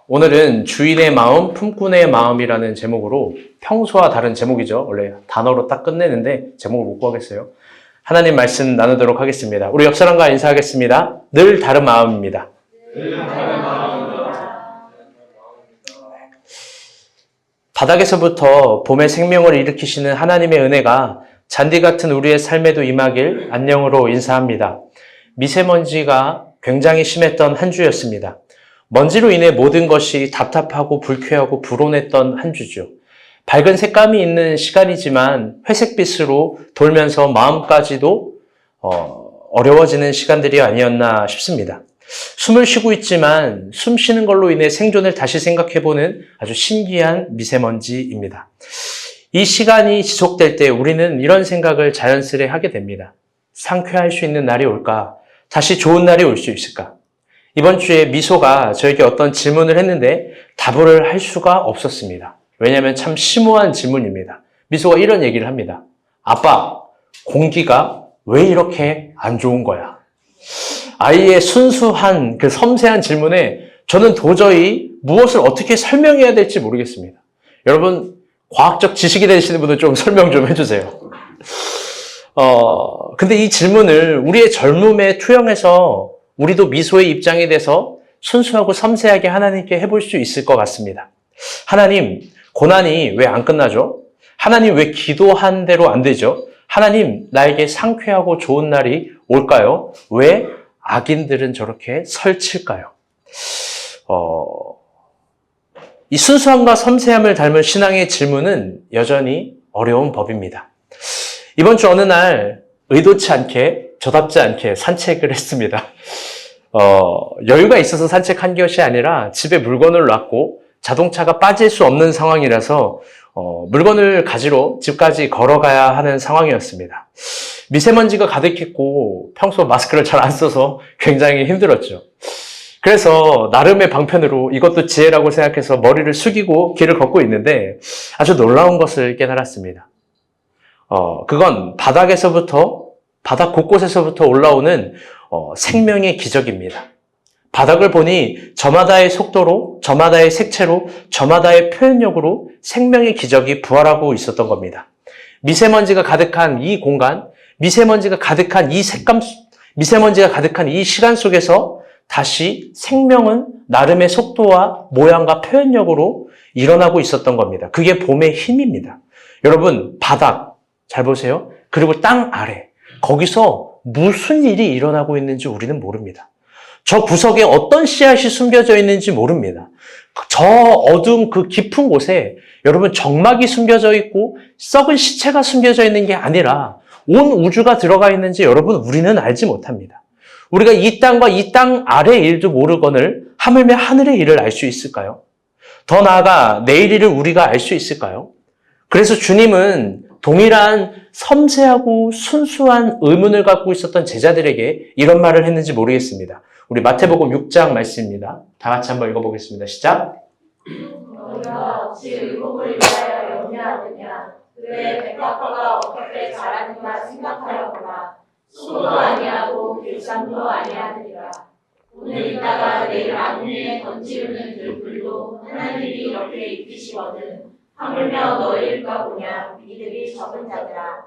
오늘은 주인의 마음, 품꾼의 마음이라는 제목으로 평소와 다른 제목이죠. 원래 단어로 딱 끝내는데 제목을 못 구하겠어요. 하나님 말씀 나누도록 하겠습니다. 우리 옆 사람과 인사하겠습니다. 늘 다른 마음입니다. 바닥에서부터 봄의 생명을 일으키시는 하나님의 은혜가 잔디 같은 우리의 삶에도 임하길 안녕으로 인사합니다. 미세먼지가 굉장히 심했던 한 주였습니다. 먼지로 인해 모든 것이 답답하고 불쾌하고 불온했던 한 주죠. 밝은 색감이 있는 시간이지만 회색빛으로 돌면서 마음까지도 어려워지는 시간들이 아니었나 싶습니다. 숨을 쉬고 있지만 숨 쉬는 걸로 인해 생존을 다시 생각해보는 아주 신기한 미세먼지입니다. 이 시간이 지속될 때 우리는 이런 생각을 자연스레 하게 됩니다. 상쾌할 수 있는 날이 올까? 다시 좋은 날이 올 수 있을까? 이번 주에 미소가 저에게 어떤 질문을 했는데 답을 할 수가 없었습니다. 왜냐하면 참 심오한 질문입니다. 미소가 이런 얘기를 합니다. 아빠, 공기가 왜 이렇게 안 좋은 거야? 아이의 순수한 그 섬세한 질문에 저는 도저히 무엇을 어떻게 설명해야 될지 모르겠습니다. 여러분, 과학적 지식이 되시는 분들 좀 설명 좀 해주세요. 근데 이 질문을 우리의 젊음에 투영해서 우리도 미소의 입장이 돼서 순수하고 섬세하게 하나님께 해볼 수 있을 것 같습니다. 하나님, 고난이 왜 안 끝나죠? 하나님, 왜 기도한 대로 안 되죠? 하나님, 나에게 상쾌하고 좋은 날이 올까요? 왜 악인들은 저렇게 설칠까요? 이 순수함과 섬세함을 닮은 신앙의 질문은 여전히 어려운 법입니다. 이번 주 어느 날 의도치 않게, 저답지 않게 산책을 했습니다. 여유가 있어서 산책한 것이 아니라 집에 물건을 놨고 자동차가 빠질 수 없는 상황이라서 물건을 가지러 집까지 걸어가야 하는 상황이었습니다. 미세먼지가 가득했고 평소 마스크를 잘 안 써서 굉장히 힘들었죠. 그래서 나름의 방편으로 이것도 지혜라고 생각해서 머리를 숙이고 길을 걷고 있는데 아주 놀라운 것을 깨달았습니다. 그건 바닥 곳곳에서부터 올라오는 생명의 기적입니다. 바닥을 보니 저마다의 속도로, 저마다의 색채로, 저마다의 표현력으로 생명의 기적이 부활하고 있었던 겁니다. 미세먼지가 가득한 이 공간, 미세먼지가 가득한 이 색감, 미세먼지가 가득한 이 시간 속에서 다시 생명은 나름의 속도와 모양과 표현력으로 일어나고 있었던 겁니다. 그게 봄의 힘입니다. 여러분, 바닥 잘 보세요. 그리고 땅 아래, 거기서 무슨 일이 일어나고 있는지 우리는 모릅니다. 저 구석에 어떤 씨앗이 숨겨져 있는지 모릅니다. 저 어두운 그 깊은 곳에 여러분 정막이 숨겨져 있고 썩은 시체가 숨겨져 있는 게 아니라 온 우주가 들어가 있는지 여러분 우리는 알지 못합니다. 우리가 이 땅과 이 땅 아래의 일도 모르거늘 하물며 하늘의 일을 알 수 있을까요? 더 나아가 내일 일을 우리가 알 수 있을까요? 그래서 주님은 동일한 섬세하고 순수한 의문을 갖고 있었던 제자들에게 이런 말을 했는지 모르겠습니다. 우리 마태복음 6장 말씀입니다. 다 같이 한번 읽어보겠습니다. 시작. 너희가 어찌 의복을 위하여 염려하느냐? 그의 백합화가 어떻게 자라는가 생각하여보라. 수도 아니하고 길쌈도 아니하느니라. 오늘 있다가 내일 아궁이에 던지우는 들불도 하나님이 이렇게 입히시거든 하물며 너희일까 보냐. 이들이 적은 자들아.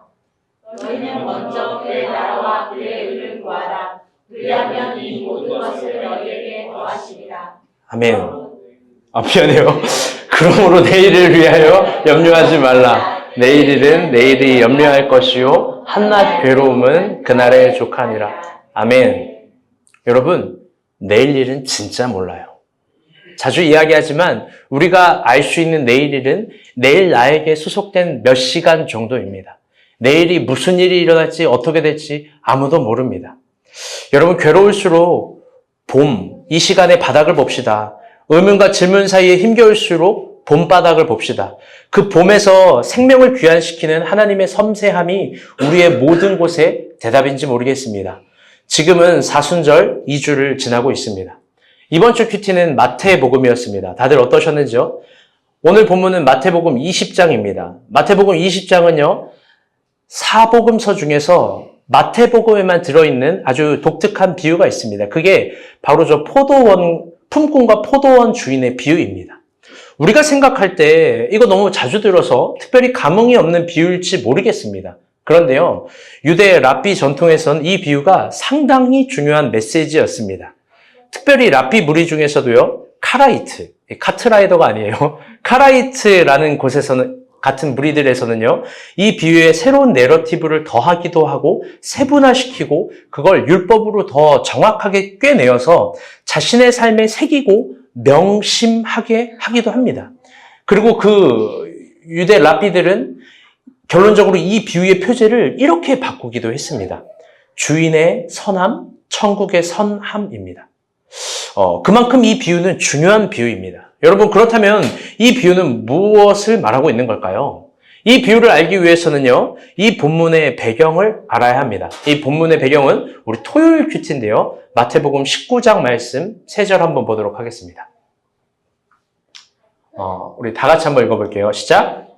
너희는 먼저 그의 나라와 그의 의를 구하라. 그리하면 이 모든 것을 너희에게 더하시리라. 아멘. 미안해요. 그러므로 내일을 위하여 염려하지 말라. 내일 일은 내일이 염려할 것이요 한낱 괴로움은 그날의 족하니라. 아멘. 여러분, 내일 일은 진짜 몰라요. 자주 이야기하지만 우리가 알 수 있는 내일 일은 내일 나에게 소속된 몇 시간 정도입니다. 내일이 무슨 일이 일어날지 어떻게 될지 아무도 모릅니다. 여러분, 괴로울수록 봄, 이 시간의 바닥을 봅시다. 의문과 질문 사이에 힘겨울수록 봄바닥을 봅시다. 그 봄에서 생명을 귀환시키는 하나님의 섬세함이 우리의 모든 곳에 대답인지 모르겠습니다. 지금은 사순절 2주를 지나고 있습니다. 이번 주 큐티는 마태복음이었습니다. 다들 어떠셨는지요? 오늘 본문은 마태복음 20장입니다. 마태복음 20장은요, 사복음서 중에서 마태복음에만 들어있는 아주 독특한 비유가 있습니다. 그게 바로 저 품꾼과 포도원 주인의 비유입니다. 우리가 생각할 때 이거 너무 자주 들어서 특별히 감흥이 없는 비유일지 모르겠습니다. 그런데요, 유대 랍비 전통에선 이 비유가 상당히 중요한 메시지였습니다. 특별히 랍비 무리 중에서도요, 카라이트, 카트라이더가 아니에요. 카라이트라는 곳에서는, 같은 무리들에서는요, 이 비유에 새로운 내러티브를 더하기도 하고 세분화시키고 그걸 율법으로 더 정확하게 꿰내어서 자신의 삶에 새기고 명심하게 하기도 합니다. 그리고 그 유대 랍비들은 결론적으로 이 비유의 표제를 이렇게 바꾸기도 했습니다. 주인의 선함, 천국의 선함입니다. 그만큼 이 비유는 중요한 비유입니다. 여러분, 그렇다면 이 비유는 무엇을 말하고 있는 걸까요? 이 비유를 알기 위해서는요, 이 본문의 배경을 알아야 합니다. 이 본문의 배경은 우리 토요일 큐티인데요. 마태복음 19장 말씀 3절 한번 보도록 하겠습니다. 우리 다 같이 한번 읽어볼게요. 시작!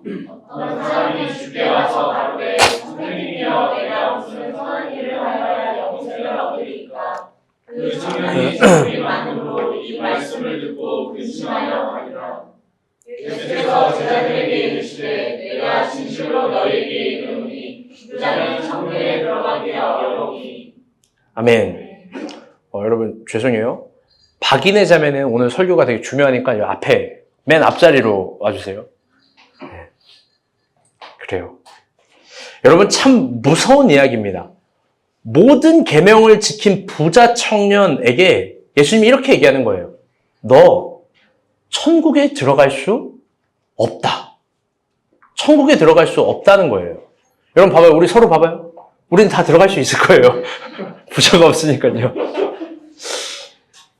어떤 사람이 주께 와서 가로되 선생님이여 내가 무슨 선한 일을 하여야 영생을 얻으리까 그 청년이 소리 만으로 이 말씀을 듣고 근심하여 가니라. 예수께서 제자들에게 이르시되 내가 진실로 너희에게 이르노니 부자는 천국에 들어가기 어려우니. 아멘. 여러분 죄송해요. 박인의 자매는 오늘 설교가 되게 중요하니까 이 앞에 맨 앞자리로 와주세요. 네. 그래요. 여러분 참 무서운 이야기입니다. 모든 계명을 지킨 부자 청년에게 예수님이 이렇게 얘기하는 거예요. 너 천국에 들어갈 수 없다. 천국에 들어갈 수 없다는 거예요. 여러분 봐봐요. 우리 서로 봐봐요. 우리는 다 들어갈 수 있을 거예요. 부자가 없으니까요.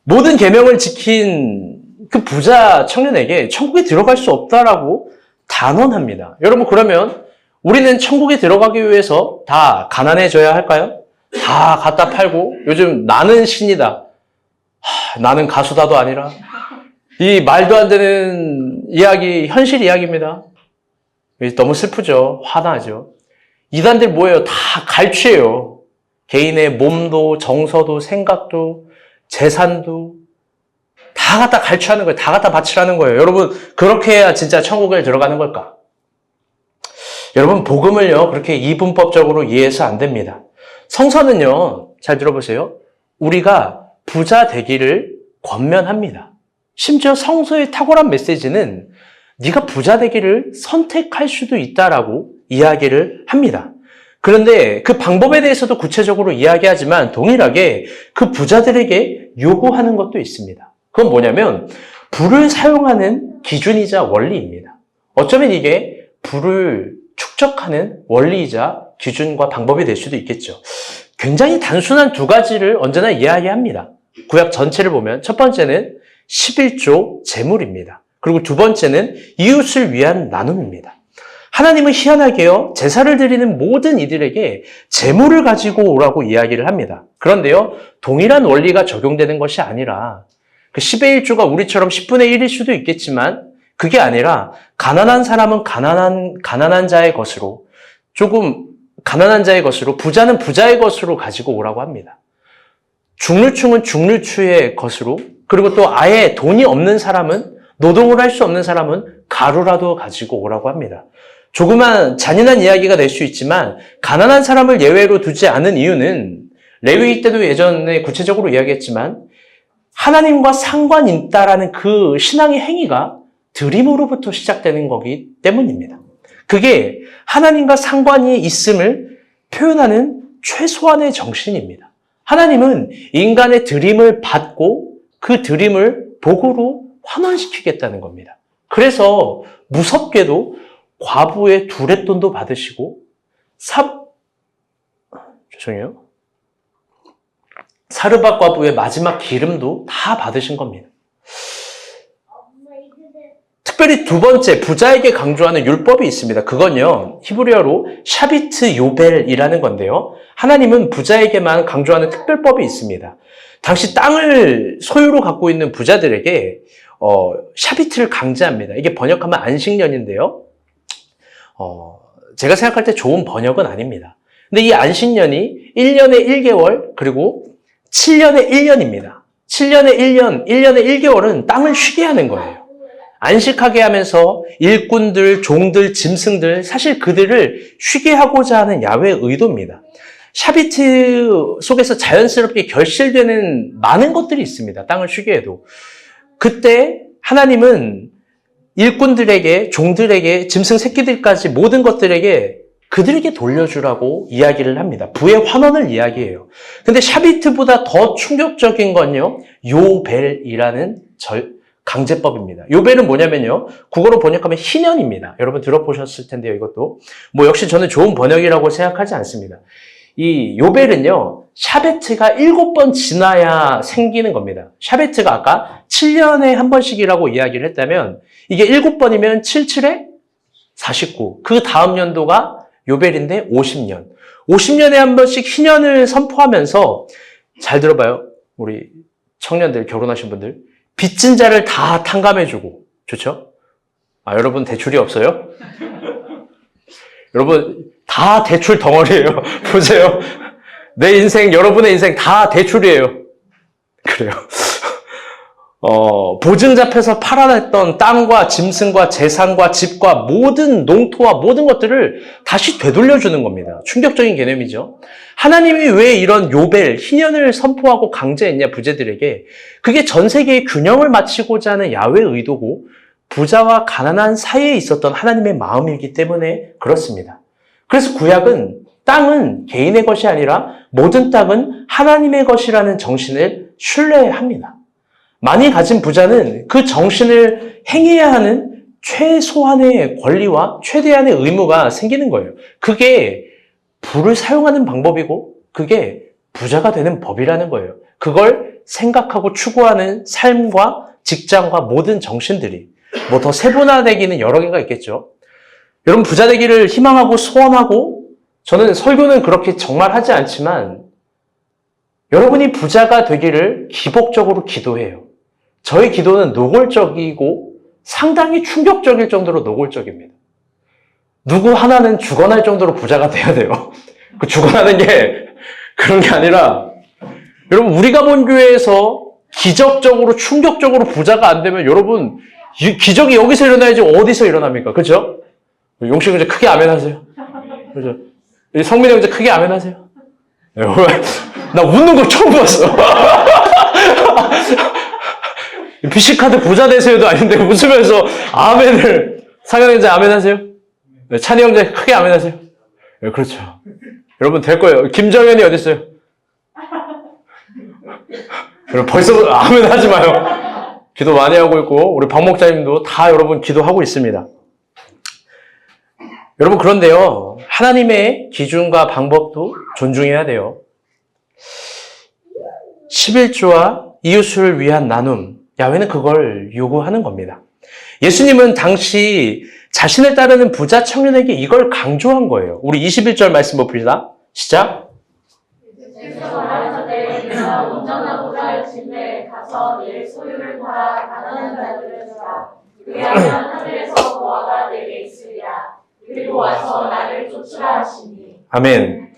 모든 계명을 지킨 그 부자 청년에게 천국에 들어갈 수 없다라고 단언합니다. 여러분 그러면 우리는 천국에 들어가기 위해서 다 가난해져야 할까요? 다 갖다 팔고 요즘 나는 신이다. 나는 가수다도 아니라 이 말도 안 되는 이야기, 현실 이야기입니다. 너무 슬프죠. 화나죠. 이단들 뭐예요? 다 갈취예요. 개인의 몸도 정서도 생각도 재산도 다 갖다 갈취하는 거예요. 다 갖다 바치라는 거예요. 여러분 그렇게 해야 진짜 천국에 들어가는 걸까? 여러분 복음을요 그렇게 이분법적으로 이해해서 안 됩니다. 성서는요 잘 들어보세요. 우리가 부자 되기를 권면합니다. 심지어 성서의 탁월한 메시지는 네가 부자 되기를 선택할 수도 있다라고 이야기를 합니다. 그런데 그 방법에 대해서도 구체적으로 이야기하지만 동일하게 그 부자들에게 요구하는 것도 있습니다. 그건 뭐냐면 부를 사용하는 기준이자 원리입니다. 어쩌면 이게 부를 축적하는 원리이자 기준과 방법이 될 수도 있겠죠. 굉장히 단순한 두 가지를 언제나 이야기합니다. 구약 전체를 보면 첫 번째는 11조 재물입니다. 그리고 두 번째는 이웃을 위한 나눔입니다. 하나님은 희한하게요, 제사를 드리는 모든 이들에게 재물을 가지고 오라고 이야기를 합니다. 그런데요, 동일한 원리가 적용되는 것이 아니라 그 10의 1조가 우리처럼 10분의 1일 수도 있겠지만 그게 아니라 가난한 사람은 가난한 자의 것으로 조금 가난한 자의 것으로 부자는 부자의 것으로 가지고 오라고 합니다. 중류층은 중류층의 것으로 그리고 또 아예 돈이 없는 사람은 노동을 할 수 없는 사람은 가루라도 가지고 오라고 합니다. 조그만 잔인한 이야기가 될 수 있지만 가난한 사람을 예외로 두지 않은 이유는 레위기 때도 예전에 구체적으로 이야기했지만 하나님과 상관이 있다라는 그 신앙의 행위가 드림으로부터 시작되는 거기 때문입니다. 그게 하나님과 상관이 있음을 표현하는 최소한의 정신입니다. 하나님은 인간의 드림을 받고 그 드림을 복으로 환원시키겠다는 겁니다. 그래서 무섭게도 과부의 두렛돈도 받으시고 사르밧 과부의 마지막 기름도 다 받으신 겁니다. 특별히 두 번째 부자에게 강조하는 율법이 있습니다. 그건요 히브리어로 샤비트 요벨이라는 건데요. 하나님은 부자에게만 강조하는 특별법이 있습니다. 당시 땅을 소유로 갖고 있는 부자들에게 샤비트를 강제합니다. 이게 번역하면 안식년인데요. 제가 생각할 때 좋은 번역은 아닙니다. 근데 이 안식년이 1년에 1개월 그리고 7년에 1년입니다. 7년에 1년, 1년에 1개월은 땅을 쉬게 하는 거예요. 안식하게 하면서 일꾼들, 종들, 짐승들, 사실 그들을 쉬게 하고자 하는 야훼의 의도입니다. 샤비트 속에서 자연스럽게 결실되는 많은 것들이 있습니다. 땅을 쉬게 해도. 그때 하나님은 일꾼들에게, 종들에게, 짐승 새끼들까지 모든 것들에게 그들에게 돌려주라고 이야기를 합니다. 부의 환원을 이야기해요. 근데 샤비트보다 더 충격적인 건요, 요벨이라는 강제법입니다. 요벨은 뭐냐면요, 국어로 번역하면 희년입니다. 여러분 들어보셨을 텐데요, 이것도. 역시 저는 좋은 번역이라고 생각하지 않습니다. 이 요벨은요, 샤베트가 7번 지나야 생기는 겁니다. 샤베트가 아까 7년에 한 번씩이라고 이야기를 했다면, 이게 7번이면 7, 7에 49. 그 다음 연도가 요벨인데 50년. 50년에 한 번씩 희년을 선포하면서, 잘 들어봐요. 우리 청년들, 결혼하신 분들. 빚진 자를 다 탕감해주고. 좋죠? 여러분 대출이 없어요? 여러분 다 대출 덩어리예요. 보세요. 내 인생, 여러분의 인생 다 대출이에요. 그래요. 보증 잡혀서 팔아냈던 땅과 짐승과 재산과 집과 모든 농토와 모든 것들을 다시 되돌려주는 겁니다. 충격적인 개념이죠. 하나님이 왜 이런 요벨, 희년을 선포하고 강제했냐, 부자들에게. 그게 전 세계의 균형을 맞추고자 하는 야훼의 의도고 부자와 가난한 사이에 있었던 하나님의 마음이기 때문에 그렇습니다. 그래서 구약은 땅은 개인의 것이 아니라 모든 땅은 하나님의 것이라는 정신을 신뢰합니다. 많이 가진 부자는 그 정신을 행해야 하는 최소한의 권리와 최대한의 의무가 생기는 거예요. 그게 부를 사용하는 방법이고 그게 부자가 되는 법이라는 거예요. 그걸 생각하고 추구하는 삶과 직장과 모든 정신들이 더 세분화되기는 여러 개가 있겠죠. 여러분 부자 되기를 희망하고 소원하고 저는 설교는 그렇게 정말 하지 않지만 여러분이 부자가 되기를 기복적으로 기도해요. 저의 기도는 노골적이고 상당히 충격적일 정도로 노골적입니다. 누구 하나는 죽어날 정도로 부자가 돼야 돼요. 그 죽어나는 게 그런 게 아니라 여러분 우리가 본 교회에서 기적적으로 충격적으로 부자가 안 되면 여러분 기적이 여기서 일어나야지 어디서 일어납니까? 그렇죠? 용식 형제 크게 아멘 하세요. 그렇죠? 성민 형제 크게 아멘 하세요. 나 웃는 거 처음 봤어. 비시카드 부자 되세요도 아닌데 웃으면서 아멘을. 상현 형제 아멘 하세요. 찬이 형제 크게 아멘 하세요. 그렇죠. 여러분 될 거예요. 김정현이 어디 있어요? 여러분 벌써 아멘 하지 마요. 기도 많이 하고 있고 우리 박 목사님도 다 여러분 기도하고 있습니다. 여러분 그런데요. 하나님의 기준과 방법도 존중해야 돼요. 11조와 이웃을 위한 나눔. 야훼는 그걸 요구하는 겁니다. 예수님은 당시 자신을 따르는 부자 청년에게 이걸 강조한 거예요. 우리 21절 말씀 봅시다. 시작. 예수께서 말하시되 내가 온전한 부자의 집에 가서 내 소유를 팔아 가난한 자들을 주라. 그리하면 하늘에서 보화가 내게 있으리라. 그리고 와서 나를 쫓으라 하시니. 아멘.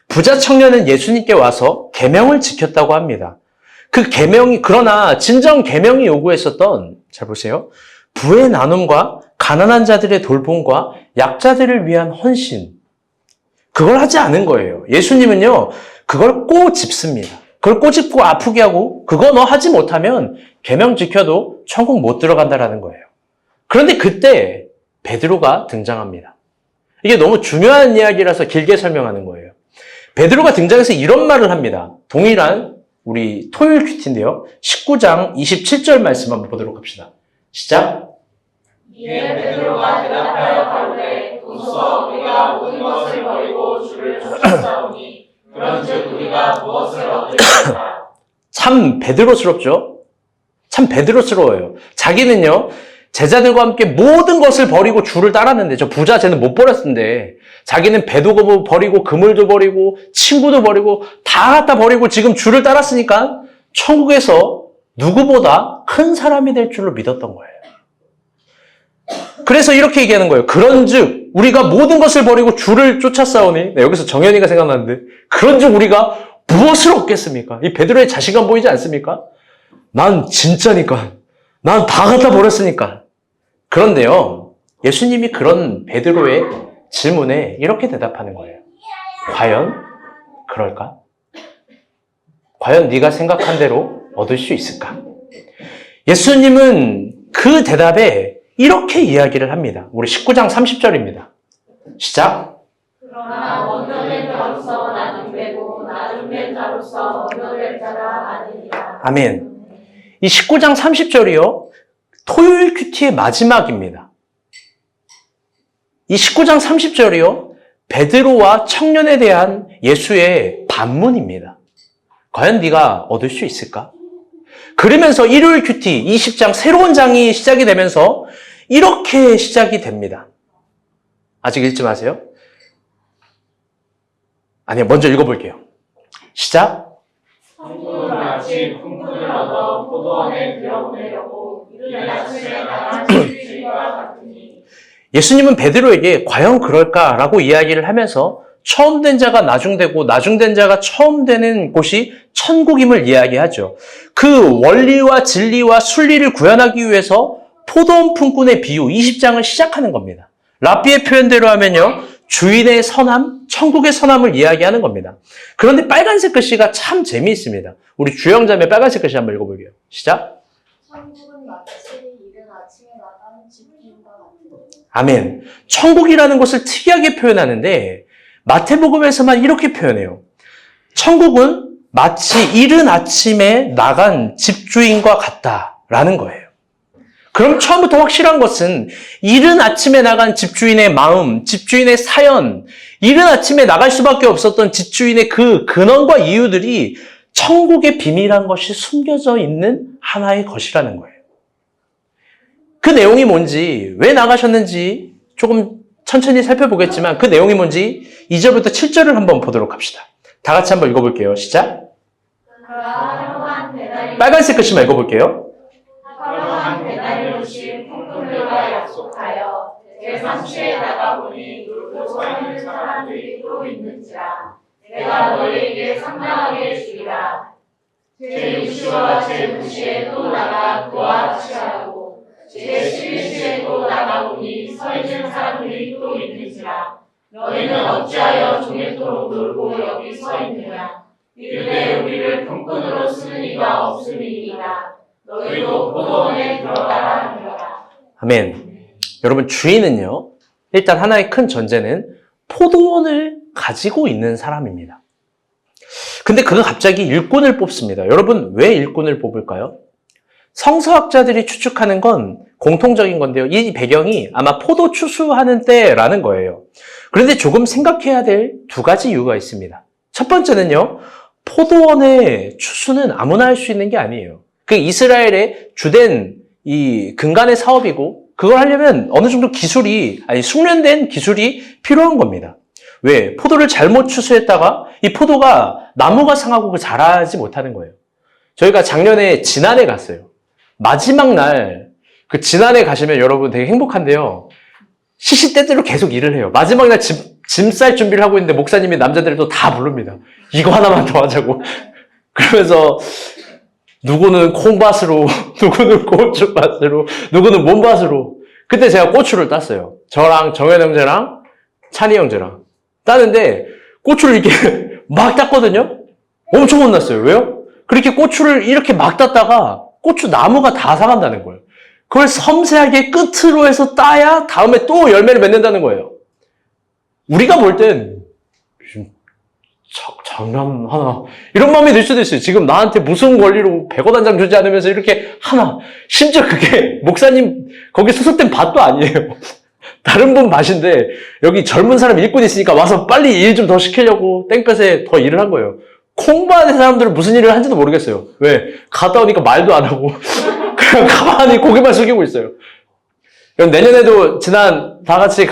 부자 청년은 예수님께 와서 계명을 지켰다고 합니다. 그 계명이 그러나 진정 계명이 요구했었던 잘 보세요. 부의 나눔과 가난한 자들의 돌봄과 약자들을 위한 헌신. 그걸 하지 않은 거예요. 예수님은요. 그걸 꼬집습니다. 그걸 꼬집고 아프게 하고 그거 너 하지 못하면 계명 지켜도 천국 못 들어간다라는 거예요. 그런데 그때 베드로가 등장합니다. 이게 너무 중요한 이야기라서 길게 설명하는 거예요. 베드로가 등장해서 이런 말을 합니다. 동일한 우리 토요일 큐티인데요. 19장 27절 말씀 한번 보도록 합시다. 시작. 이에 베드로가 대답하여 가로되 도서 우리가 모든 것을 버리고 주를 쫓았사오니 그런즉 우리가 무엇을 얻으리까? 참 베드로스럽죠? 참 베드로스러워요. 자기는요. 제자들과 함께 모든 것을 버리고 주를 따랐는데 저 부자 쟤는 못 버렸는데 자기는 배도 버리고 그물도 버리고 친구도 버리고 다 갖다 버리고 지금 주를 따랐으니까 천국에서 누구보다 큰 사람이 될 줄로 믿었던 거예요. 그래서 이렇게 얘기하는 거예요. 그런즉 우리가 모든 것을 버리고 주를 쫓았사오니. 네, 여기서 정현이가 생각나는데 그런즉 우리가 무엇을 얻겠습니까? 이 베드로의 자신감 보이지 않습니까? 난 진짜니까. 난 다 갖다 버렸으니까. 그런데요, 예수님이 그런 베드로의 질문에 이렇게 대답하는 거예요. 과연 그럴까? 과연 네가 생각한 대로 얻을 수 있을까? 예수님은 그 대답에 이렇게 이야기를 합니다. 우리 19장 30절입니다. 시작. 그러나 먼저 된 자로서 나중되고 나중된 자로서 먼저 될 자가 아니니라. 아멘. 이 19장 30절이요. 토요일 큐티의 마지막입니다. 이 19장 30절이요. 베드로와 청년에 대한 예수의 반문입니다. 과연 네가 얻을 수 있을까? 그러면서 일요일 큐티 20장 새로운 장이 시작이 되면서 이렇게 시작이 됩니다. 아직 읽지 마세요. 아니요, 먼저 읽어볼게요. 시작. 성도는 마치 품꾼을 얻어 포도원에 들여보내려고 이른 아침에 나간 집주인과 같으니. 예수님은 베드로에게 과연 그럴까라고 이야기를 하면서 처음 된 자가 나중되고 나중된 자가 처음 되는 곳이 천국임을 이야기하죠. 그 원리와 진리와 순리를 구현하기 위해서 포도원 품꾼의 비유 20장을 시작하는 겁니다. 랍비의 표현대로 하면요. 주인의 선함, 천국의 선함을 이야기하는 겁니다. 그런데 빨간색 글씨가 참 재미있습니다. 우리 주영자매 빨간색 글씨 한번 읽어볼게요. 시작. 천국은 마치 이른 아침에 나간 집주인과 같으니. 아멘. 천국이라는 것을 특이하게 표현하는데 마태복음에서만 이렇게 표현해요. 천국은 마치 이른 아침에 나간 집주인과 같다라는 거예요. 그럼 처음부터 확실한 것은 이른 아침에 나간 집주인의 마음, 집주인의 사연, 이른 아침에 나갈 수밖에 없었던 집주인의 그 근원과 이유들이 천국의 비밀한 것이 숨겨져 있는 하나의 것이라는 거예요. 그 내용이 뭔지, 왜 나가셨는지 조금 천천히 살펴보겠지만 그 내용이 뭔지 2절부터 7절을 한번 보도록 합시다. 다 같이 한번 읽어볼게요. 시작. 화려한 배달이 빨간색 글씨만 읽어볼게요. 화려한 배달이 오신 품꾼들과 약속하여 제3시에 나가보니 놀고 서 있는 사람들이 또 있는지라. 내가 너희에게 상당하게 주리라. 제6시와 제9시에 또 나가 그와 같이 하고 제11시에 또 나가보니 서 있는 사람들이 또 있는지라. 너희는 어찌하여 종일토록 놀고 여기 서 있느냐. 이르되 우리를 품꾼으로 쓰는 이가 없음이니라. 너희도 포도원에 들어가라 하니라. 아멘. 여러분, 주인은요, 일단 하나의 큰 전제는 포도원을 가지고 있는 사람입니다. 근데 그가 갑자기 일꾼을 뽑습니다. 여러분, 왜 일꾼을 뽑을까요? 성서학자들이 추측하는 건 공통적인 건데요. 이 배경이 아마 포도 추수하는 때라는 거예요. 그런데 조금 생각해야 될 두 가지 이유가 있습니다. 첫 번째는요, 포도원의 추수는 아무나 할 수 있는 게 아니에요. 그 이스라엘의 주된 이 근간의 사업이고, 그걸 하려면 어느 정도 숙련된 기술이 필요한 겁니다. 왜? 포도를 잘못 추수했다가 이 포도가 나무가 상하고 그 자라지 못하는 거예요. 저희가 작년에 진안에 갔어요. 마지막 날, 그 진안에 가시면 여러분 되게 행복한데요. 시시때때로 계속 일을 해요. 마지막 날 짐 쌀 준비를 하고 있는데 목사님이 남자들도 다 부릅니다. 이거 하나만 더 하자고. 그러면서 누구는 콩밭으로, 누구는 고추밭으로, 누구는 몸밭으로. 그때 제가 고추를 땄어요. 저랑 정현 형제랑 찬이 형제랑. 따는데 고추를 이렇게 막 땄거든요. 엄청 혼났어요. 왜요? 그렇게 고추를 이렇게 막 땄다가 고추 나무가 다 상한다는 거예요. 그걸 섬세하게 끝으로 해서 따야 다음에 또 열매를 맺는다는 거예요. 우리가 볼 땐 장난하나 이런 마음이 들 수도 있어요. 지금 나한테 무슨 권리로 100원 한 장 주지 않으면서 이렇게 하나. 심지어 그게 목사님 거기 소속된 밭도 아니에요. 다른 분 밭인데 여기 젊은 사람 일꾼 있으니까 와서 빨리 일 좀 더 시키려고 땡볕에 더 일을 한 거예요. 콩밭의 사람들은 무슨 일을 한지도 모르겠어요. 왜? 갔다 오니까 말도 안 하고 그냥 가만히 고개만 숙이고 있어요. 그럼 내년에도 지난 다 같이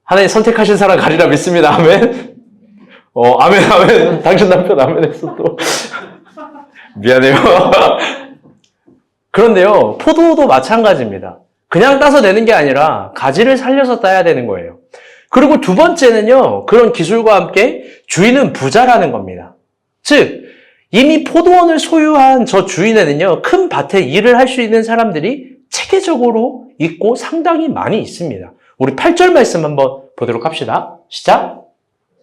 하나님 선택하신 사람 가리라 믿습니다. 아멘. 아멘. 당신 남편 아멘 했어 또. 미안해요. 그런데요, 포도도 마찬가지입니다. 그냥 따서 내는 게 아니라 가지를 살려서 따야 되는 거예요. 그리고 두 번째는요, 그런 기술과 함께 주인은 부자라는 겁니다. 즉, 이미 포도원을 소유한 저 주인에는요, 큰 밭에 일을 할 수 있는 사람들이 체계적으로 있고 상당히 많이 있습니다. 우리 8절 말씀 한번 보도록 합시다. 시작!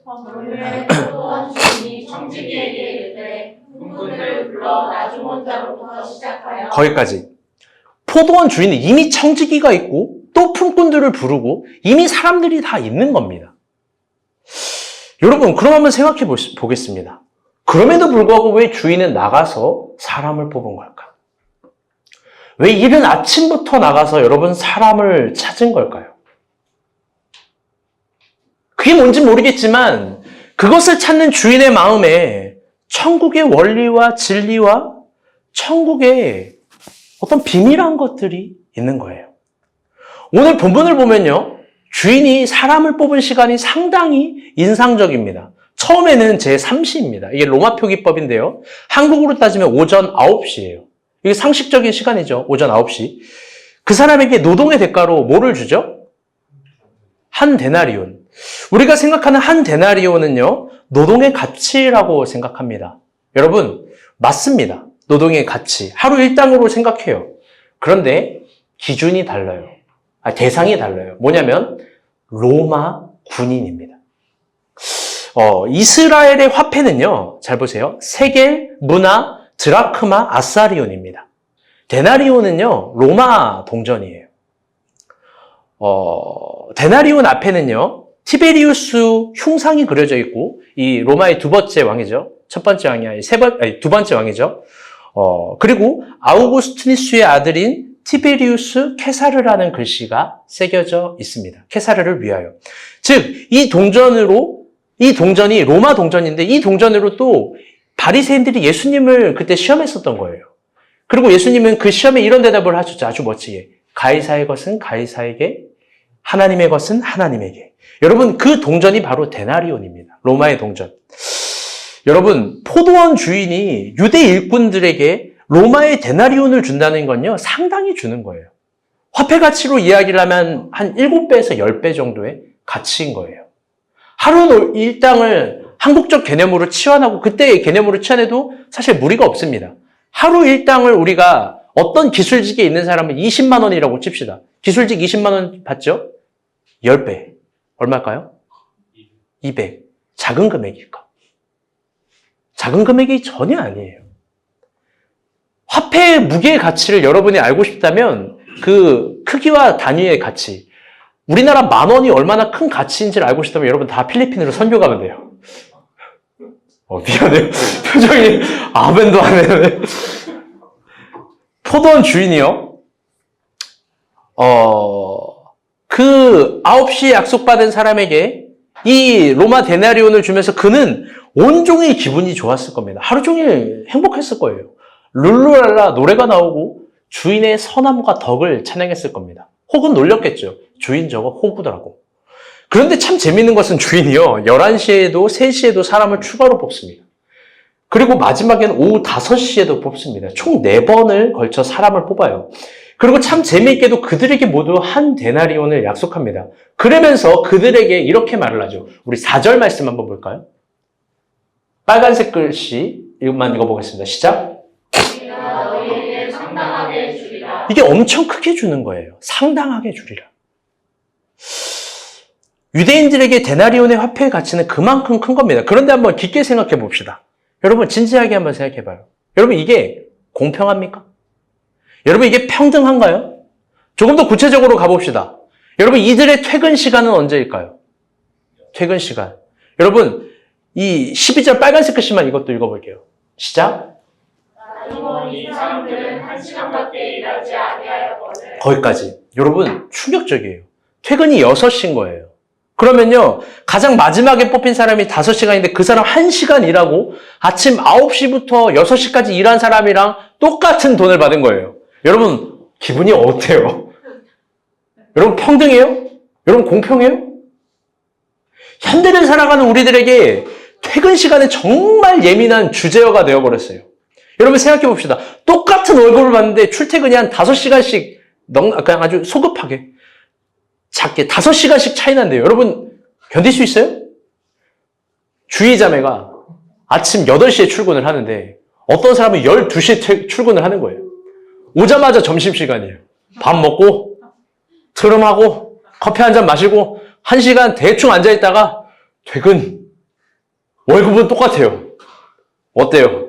오늘 포도원 주인이 청지기에게 이르되 품꾼들을 불러 나중 원자로부터 시작하여 거기까지. 포도원 주인은 이미 청지기가 있고 또 품꾼들을 부르고 이미 사람들이 다 있는 겁니다. 여러분, 그럼 한번 생각해 보겠습니다. 그럼에도 불구하고 왜 주인은 나가서 사람을 뽑은 걸까? 왜 이른 아침부터 나가서 여러분 사람을 찾은 걸까요? 그게 뭔지 모르겠지만 그것을 찾는 주인의 마음에 천국의 원리와 진리와 천국의 어떤 비밀한 것들이 있는 거예요. 오늘 본문을 보면요, 주인이 사람을 뽑은 시간이 상당히 인상적입니다. 처음에는 제3시입니다. 이게 로마 표기법인데요. 한국으로 따지면 오전 9시예요. 이게 상식적인 시간이죠. 오전 9시. 그 사람에게 노동의 대가로 뭐를 주죠? 한 데나리온. 우리가 생각하는 한 데나리온은요, 노동의 가치라고 생각합니다. 여러분, 맞습니다. 노동의 가치. 하루 일당으로 생각해요. 그런데 기준이 달라요. 대상이 달라요. 뭐냐면 로마 군인입니다. 이스라엘의 화폐는요, 잘 보세요. 세겔, 무나, 드라크마, 아사리온입니다. 데나리온은요, 로마 동전이에요. 데나리온 앞에는요, 티베리우스 흉상이 그려져 있고, 이 로마의 두 번째 왕이죠. 첫 번째 왕이 아니, 두 번째 왕이죠. 그리고 아우구스투니스의 아들인 티베리우스 케사르라는 글씨가 새겨져 있습니다. 케사르를 위하여. 즉, 이 동전이 로마 동전인데 이 동전으로 또 바리새인들이 예수님을 그때 시험했었던 거예요. 그리고 예수님은 그 시험에 이런 대답을 하셨죠. 아주 멋지게. 가이사의 것은 가이사에게, 하나님의 것은 하나님에게. 여러분, 그 동전이 바로 데나리온입니다. 로마의 동전. 여러분, 포도원 주인이 유대 일꾼들에게 로마의 데나리온을 준다는 건요, 상당히 주는 거예요. 화폐 가치로 이야기를 하면 한 7배에서 10배 정도의 가치인 거예요. 하루 일당을 한국적 개념으로 치환하고, 그때의 개념으로 치환해도 사실 무리가 없습니다. 하루 일당을 우리가 어떤 기술직에 있는 사람은 20만 원이라고 칩시다. 기술직 20만 원 받죠? 10배. 얼마일까요? 200. 작은 금액일까? 작은 금액이 전혀 아니에요. 화폐의 무게의 가치를 여러분이 알고 싶다면 그 크기와 단위의 가치, 우리나라 10,000원이 얼마나 큰 가치인지를 알고 싶다면 여러분 다 필리핀으로 선교 가면 돼요. 미안해요. 표정이 아멘도 안 해. 포도원 주인이요. 그 9시에 약속받은 사람에게 이 로마 데나리온을 주면서 그는 온종일 기분이 좋았을 겁니다. 하루 종일 행복했을 거예요. 룰루랄라 노래가 나오고 주인의 선함과 덕을 찬양했을 겁니다. 혹은 놀렸겠죠. 주인 저거 호구더라고. 그런데 참 재밌는 것은 주인이요, 11시에도 3시에도 사람을 추가로 뽑습니다. 그리고 마지막에는 오후 5시에도 뽑습니다. 총 4번을 걸쳐 사람을 뽑아요. 그리고 참 재미있게도 그들에게 모두 한 데나리온을 약속합니다. 그러면서 그들에게 이렇게 말을 하죠. 우리 4절 말씀 한번 볼까요? 빨간색 글씨 이것만 읽어보겠습니다. 시작. 우리가 너희에게 상당하게 주리라. 이게 엄청 크게 주는 거예요. 상당하게 주리라. 유대인들에게 데나리온의 화폐의 가치는 그만큼 큰 겁니다. 그런데 한번 깊게 생각해 봅시다. 여러분 진지하게 한번 생각해 봐요. 여러분 이게 공평합니까? 여러분 이게 평등한가요? 조금 더 구체적으로 가봅시다. 여러분 이들의 퇴근 시간은 언제일까요? 퇴근 시간. 여러분 이 12절 빨간색 글씨만 이것도 읽어볼게요. 시작. 이 사람들은 1시간밖에 일하지 아니하였거늘. 거기까지. 여러분 충격적이에요. 퇴근이 6시인 거예요. 그러면요, 가장 마지막에 뽑힌 사람이 5시간인데 그 사람 1시간 일하고 아침 9시부터 6시까지 일한 사람이랑 똑같은 돈을 받은 거예요. 여러분, 기분이 어때요? 여러분, 평등해요? 여러분, 공평해요? 현대를 살아가는 우리들에게 퇴근 시간은 정말 예민한 주제어가 되어버렸어요. 여러분, 생각해 봅시다. 똑같은 월급을 받는데 출퇴근이 한 5시간씩, 그냥 아주 소급하게. 작게 5시간씩 차이 난대요. 여러분 견딜 수 있어요? 주희 자매가 아침 8시에 출근을 하는데 어떤 사람은 12시에 출근을 하는 거예요. 오자마자 점심시간이에요. 밥 먹고 트름하고 커피 한 잔 마시고 1시간 대충 앉아있다가 퇴근. 월급은 똑같아요. 어때요?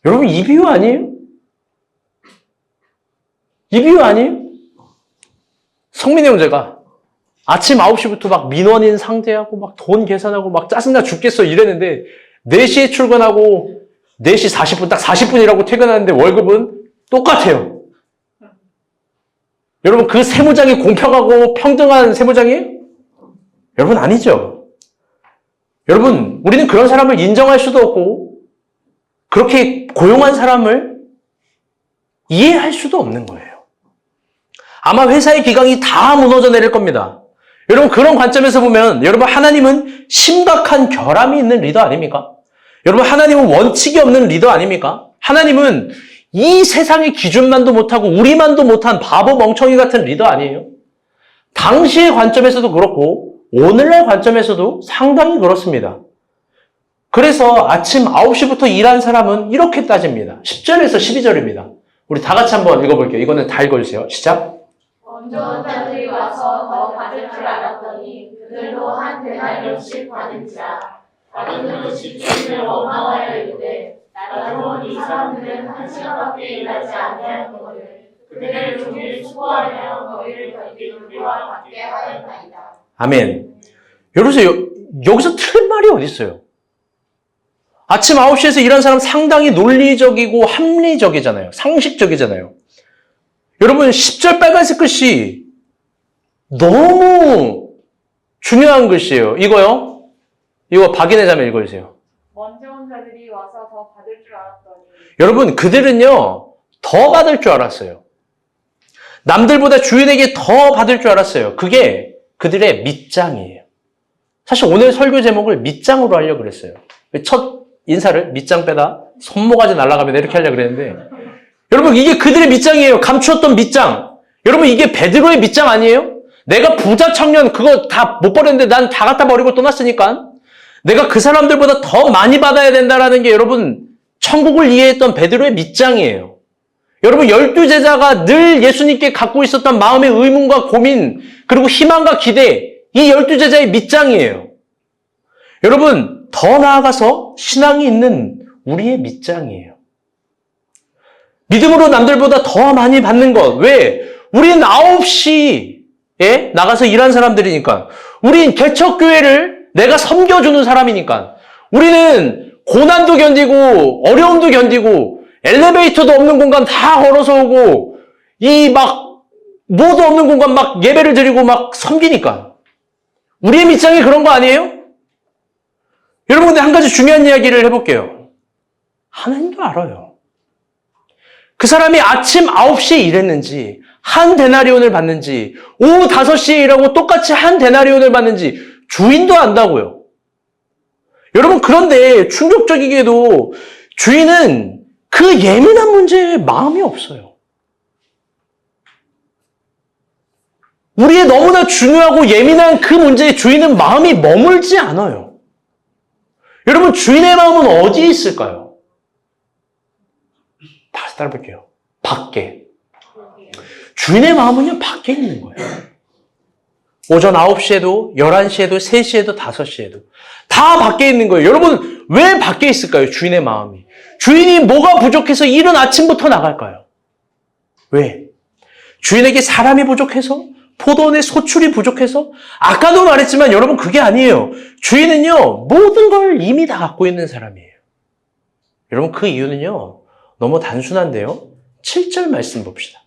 여러분 이 비유 아니에요? 이 비유 아니에요? 성민이 형제가 아침 9시부터 막 민원인 상대하고 막 돈 계산하고 막 짜증나 죽겠어 이랬는데 4시에 출근하고 4시 40분 딱 40분이라고 퇴근하는데 월급은 똑같아요. 여러분 그 세무장이 공평하고 평등한 세무장이에요? 여러분 아니죠. 여러분 우리는 그런 사람을 인정할 수도 없고 그렇게 고용한 사람을 이해할 수도 없는 거예요. 아마 회사의 기강이 다 무너져 내릴 겁니다. 여러분 그런 관점에서 보면 여러분 하나님은 심각한 결함이 있는 리더 아닙니까? 여러분 하나님은 원칙이 없는 리더 아닙니까? 하나님은 이 세상의 기준만도 못하고 우리만도 못한 바보 멍청이 같은 리더 아니에요? 당시의 관점에서도 그렇고 오늘날 관점에서도 상당히 그렇습니다. 그래서 아침 9시부터 일한 사람은 이렇게 따집니다. 10절에서 12절입니다. 우리 다 같이 한번 읽어볼게요. 이거는 다 읽어주세요. 시작. 먼저 자들이 와서 더 받을 줄 알았더니 그들도 한 데나리온씩 받은지라. 받은 그 집주인을 원망하여 이르되 나로 이 사람들은 1시간밖에 일하지 아니하였거늘 그들을 종일 수고하며 너희를 견딜 우리와 같게 하였나이다. 아멘. 여기서 틀린 말이 어디 있어요? 아침 9시에서 일한 사람 상당히 논리적이고 합리적이잖아요. 상식적이잖아요. 여러분 10절 빨간색 글씨 너무 중요한 글씨예요. 이거요. 이거 박인혜 자매 읽어주세요. 먼저 온 자들이 와서 더 받을 줄 알았더니 여러분 그들은요 더 받을 줄 알았어요. 남들보다 주인에게 더 받을 줄 알았어요. 그게 그들의 밑장이에요. 사실 오늘 설교 제목을 밑장으로 하려고 그랬어요. 첫 인사를 밑장 빼다 손모가지 날아가면 이렇게 하려고 그랬는데 여러분 이게 그들의 밑장이에요. 감추었던 밑장. 여러분 이게 베드로의 밑장 아니에요? 내가 부자 청년 그거 다 못 버렸는데 난 다 갖다 버리고 떠났으니까 내가 그 사람들보다 더 많이 받아야 된다라는 게 여러분 천국을 이해했던 베드로의 밑장이에요. 여러분 12제자가 늘 예수님께 갖고 있었던 마음의 의문과 고민 그리고 희망과 기대 이 12제자의 밑장이에요. 여러분 더 나아가서 신앙이 있는 우리의 밑장이에요. 믿음으로 남들보다 더 많이 받는 것. 왜? 우린 9시에 나가서 일한 사람들이니까. 우린 개척교회를 내가 섬겨주는 사람이니까. 우리는 고난도 견디고 어려움도 견디고 엘리베이터도 없는 공간 다 걸어서 오고 이 막 뭐도 없는 공간 막 예배를 드리고 막 섬기니까. 우리의 밑장이 그런 거 아니에요? 여러분 근데 한 가지 중요한 이야기를 해볼게요. 하나님도 알아요. 그 사람이 아침 9시에 일했는지 한 데나리온을 받는지 오후 5시에 일하고 똑같이 한 데나리온을 받는지 주인도 안다고요. 여러분 그런데 충격적이게도 주인은 그 예민한 문제에 마음이 없어요. 우리의 너무나 중요하고 예민한 그 문제에 주인은 마음이 머물지 않아요. 여러분 주인의 마음은 어디에 있을까요? 다시 따라볼게요. 밖에. 주인의 마음은요 밖에 있는 거예요. 오전 9시에도 11시에도 3시에도 5시에도 다 밖에 있는 거예요. 여러분 왜 밖에 있을까요? 주인의 마음이. 주인이 뭐가 부족해서 이른 아침부터 나갈까요? 왜? 주인에게 사람이 부족해서? 포도원의 소출이 부족해서? 아까도 말했지만 여러분 그게 아니에요. 주인은요 모든 걸 이미 다 갖고 있는 사람이에요. 여러분 그 이유는요 너무 단순한데요. 7절 말씀 봅시다.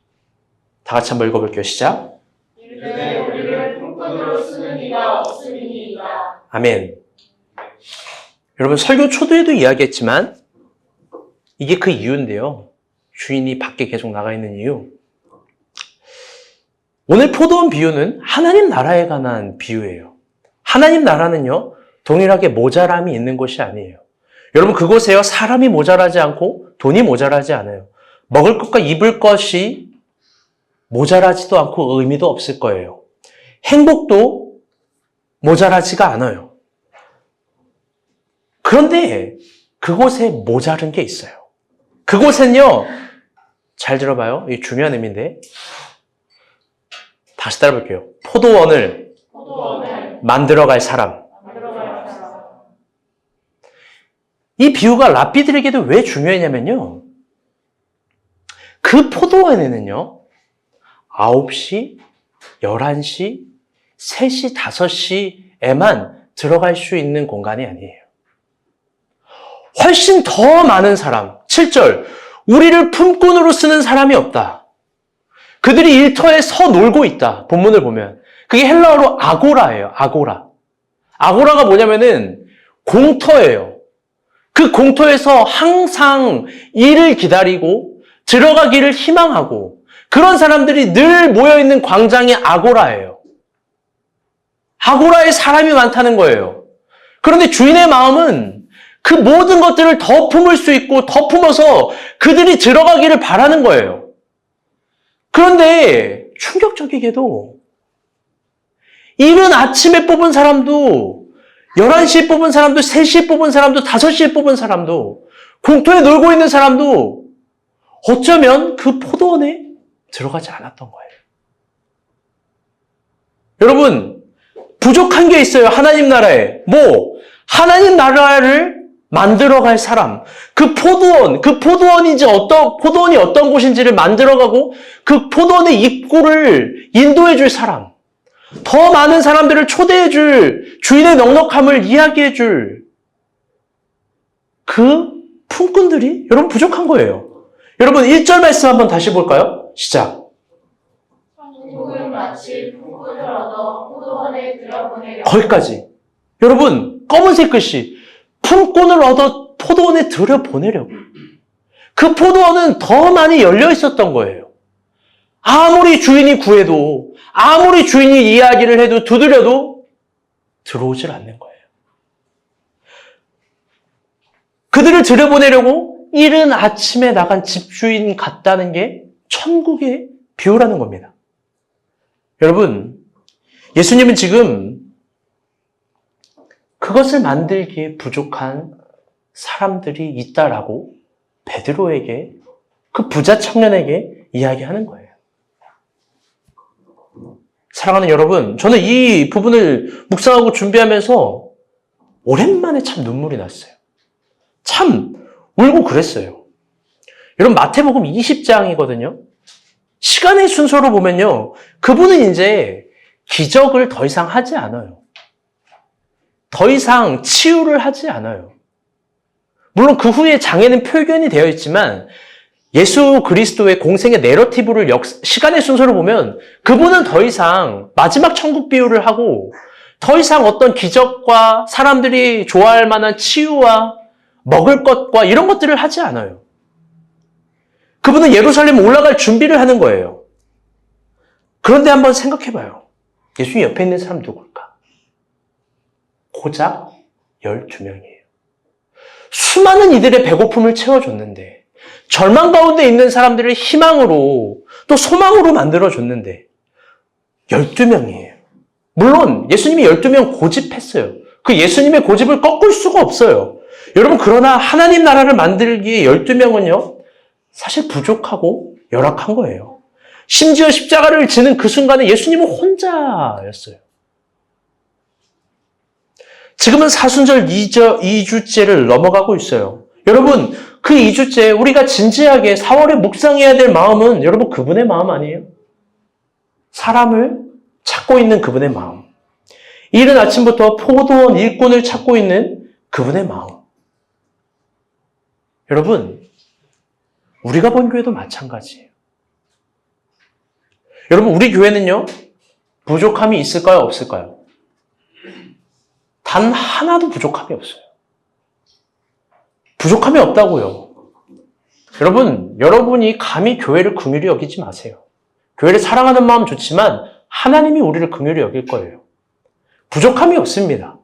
다 같이 한번 읽어볼게요. 시작. 이르되 우리를 품꾼으로 쓰는 이가 없음이니이다. 아멘. 여러분 설교 초두에도 이야기했지만 이게 그 이유인데요. 주인이 밖에 계속 나가 있는 이유. 오늘 포도원 비유는 하나님 나라에 관한 비유예요. 하나님 나라는요. 동일하게 모자람이 있는 곳이 아니에요. 여러분 그곳에요. 사람이 모자라지 않고 돈이 모자라지 않아요. 먹을 것과 입을 것이 모자라지도 않고 의미도 없을 거예요. 행복도 모자라지가 않아요. 그런데 그곳에 모자른 게 있어요. 그곳엔요, 잘 들어봐요. 이게 중요한 의미인데. 다시 따라볼게요. 포도원을 만들어갈 사람. 이 비유가 랍비들에게도 왜 중요했냐면요. 그 포도원에는요, 9시, 11시, 3시, 5시에만 들어갈 수 있는 공간이 아니에요. 훨씬 더 많은 사람, 7절, 우리를 품꾼으로 쓰는 사람이 없다. 그들이 일터에 서 놀고 있다. 본문을 보면. 그게 헬라어로 아고라예요. 아고라. 아고라가 뭐냐면은 공터예요. 그 공터에서 항상 일을 기다리고 들어가기를 희망하고 그런 사람들이 늘 모여있는 광장이 아고라예요. 아고라에 사람이 많다는 거예요. 그런데 주인의 마음은 그 모든 것들을 더 품을 수 있고 더 품어서 그들이 들어가기를 바라는 거예요. 그런데 충격적이게도 이른 아침에 뽑은 사람도 11시에 뽑은 사람도 3시에 뽑은 사람도 5시에 뽑은 사람도 공터에 놀고 있는 사람도 어쩌면 그 포도원에 들어가지 않았던 거예요. 여러분, 부족한 게 있어요. 하나님 나라에. 하나님 나라를 만들어갈 사람. 그 포도원이 어떤 곳인지를 만들어가고 그 포도원의 입구를 인도해줄 사람. 더 많은 사람들을 초대해줄 주인의 넉넉함을 이야기해줄 그 품꾼들이 여러분 부족한 거예요. 여러분 1절 말씀 한번 다시 볼까요? 시작. 천국은 마치 품꾼을 얻어 포도원에 들여보내려. 거기까지. 여러분 검은색 글씨 품꾼을 얻어 포도원에 들여보내려고. 그 포도원은 더 많이 열려 있었던 거예요. 아무리 주인이 구해도 아무리 주인이 이야기를 해도 두드려도 들어오질 않는 거예요. 그들을 들여보내려고 이른 아침에 나간 집주인 같다는 게 천국의 비유라는 겁니다. 여러분, 예수님은 지금 그것을 만들기에 부족한 사람들이 있다라고 베드로에게, 그 부자 청년에게 이야기하는 거예요. 사랑하는 여러분, 저는 이 부분을 묵상하고 준비하면서 오랜만에 참 눈물이 났어요. 참 울고 그랬어요. 여러분, 마태복음 20장이거든요. 시간의 순서로 보면요, 그분은 이제 기적을 더 이상 하지 않아요. 더 이상 치유를 하지 않아요. 물론 그 후에 장에는 표현이 되어 있지만 예수 그리스도의 공생의 내러티브를 시간의 순서로 보면 그분은 더 이상 마지막 천국 비유를 하고 더 이상 어떤 기적과 사람들이 좋아할 만한 치유와 먹을 것과 이런 것들을 하지 않아요. 그분은 예루살렘 올라갈 준비를 하는 거예요. 그런데 한번 생각해봐요. 예수님 옆에 있는 사람 누굴까? 고작 12명이에요. 수많은 이들의 배고픔을 채워줬는데 절망 가운데 있는 사람들을 희망으로 또 소망으로 만들어줬는데 12명이에요. 물론 예수님이 12명 고집했어요. 그 예수님의 고집을 꺾을 수가 없어요. 여러분, 그러나 하나님 나라를 만들기에 12명은요 사실 부족하고 열악한 거예요. 심지어 십자가를 지는 그 순간에 예수님은 혼자였어요. 지금은 사순절 2주째를 넘어가고 있어요. 여러분, 그 2주째 우리가 진지하게 4월에 묵상해야 될 마음은 여러분 그분의 마음 아니에요? 사람을 찾고 있는 그분의 마음. 이른 아침부터 포도원 일꾼을 찾고 있는 그분의 마음. 여러분, 우리가 본 교회도 마찬가지예요. 여러분, 우리 교회는요, 부족함이 있을까요? 없을까요? 단 하나도 부족함이 없어요. 부족함이 없다고요. 여러분, 여러분이 감히 교회를 긍휼히 여기지 마세요. 교회를 사랑하는 마음 좋지만 하나님이 우리를 긍휼히 여길 거예요. 부족함이 없습니다.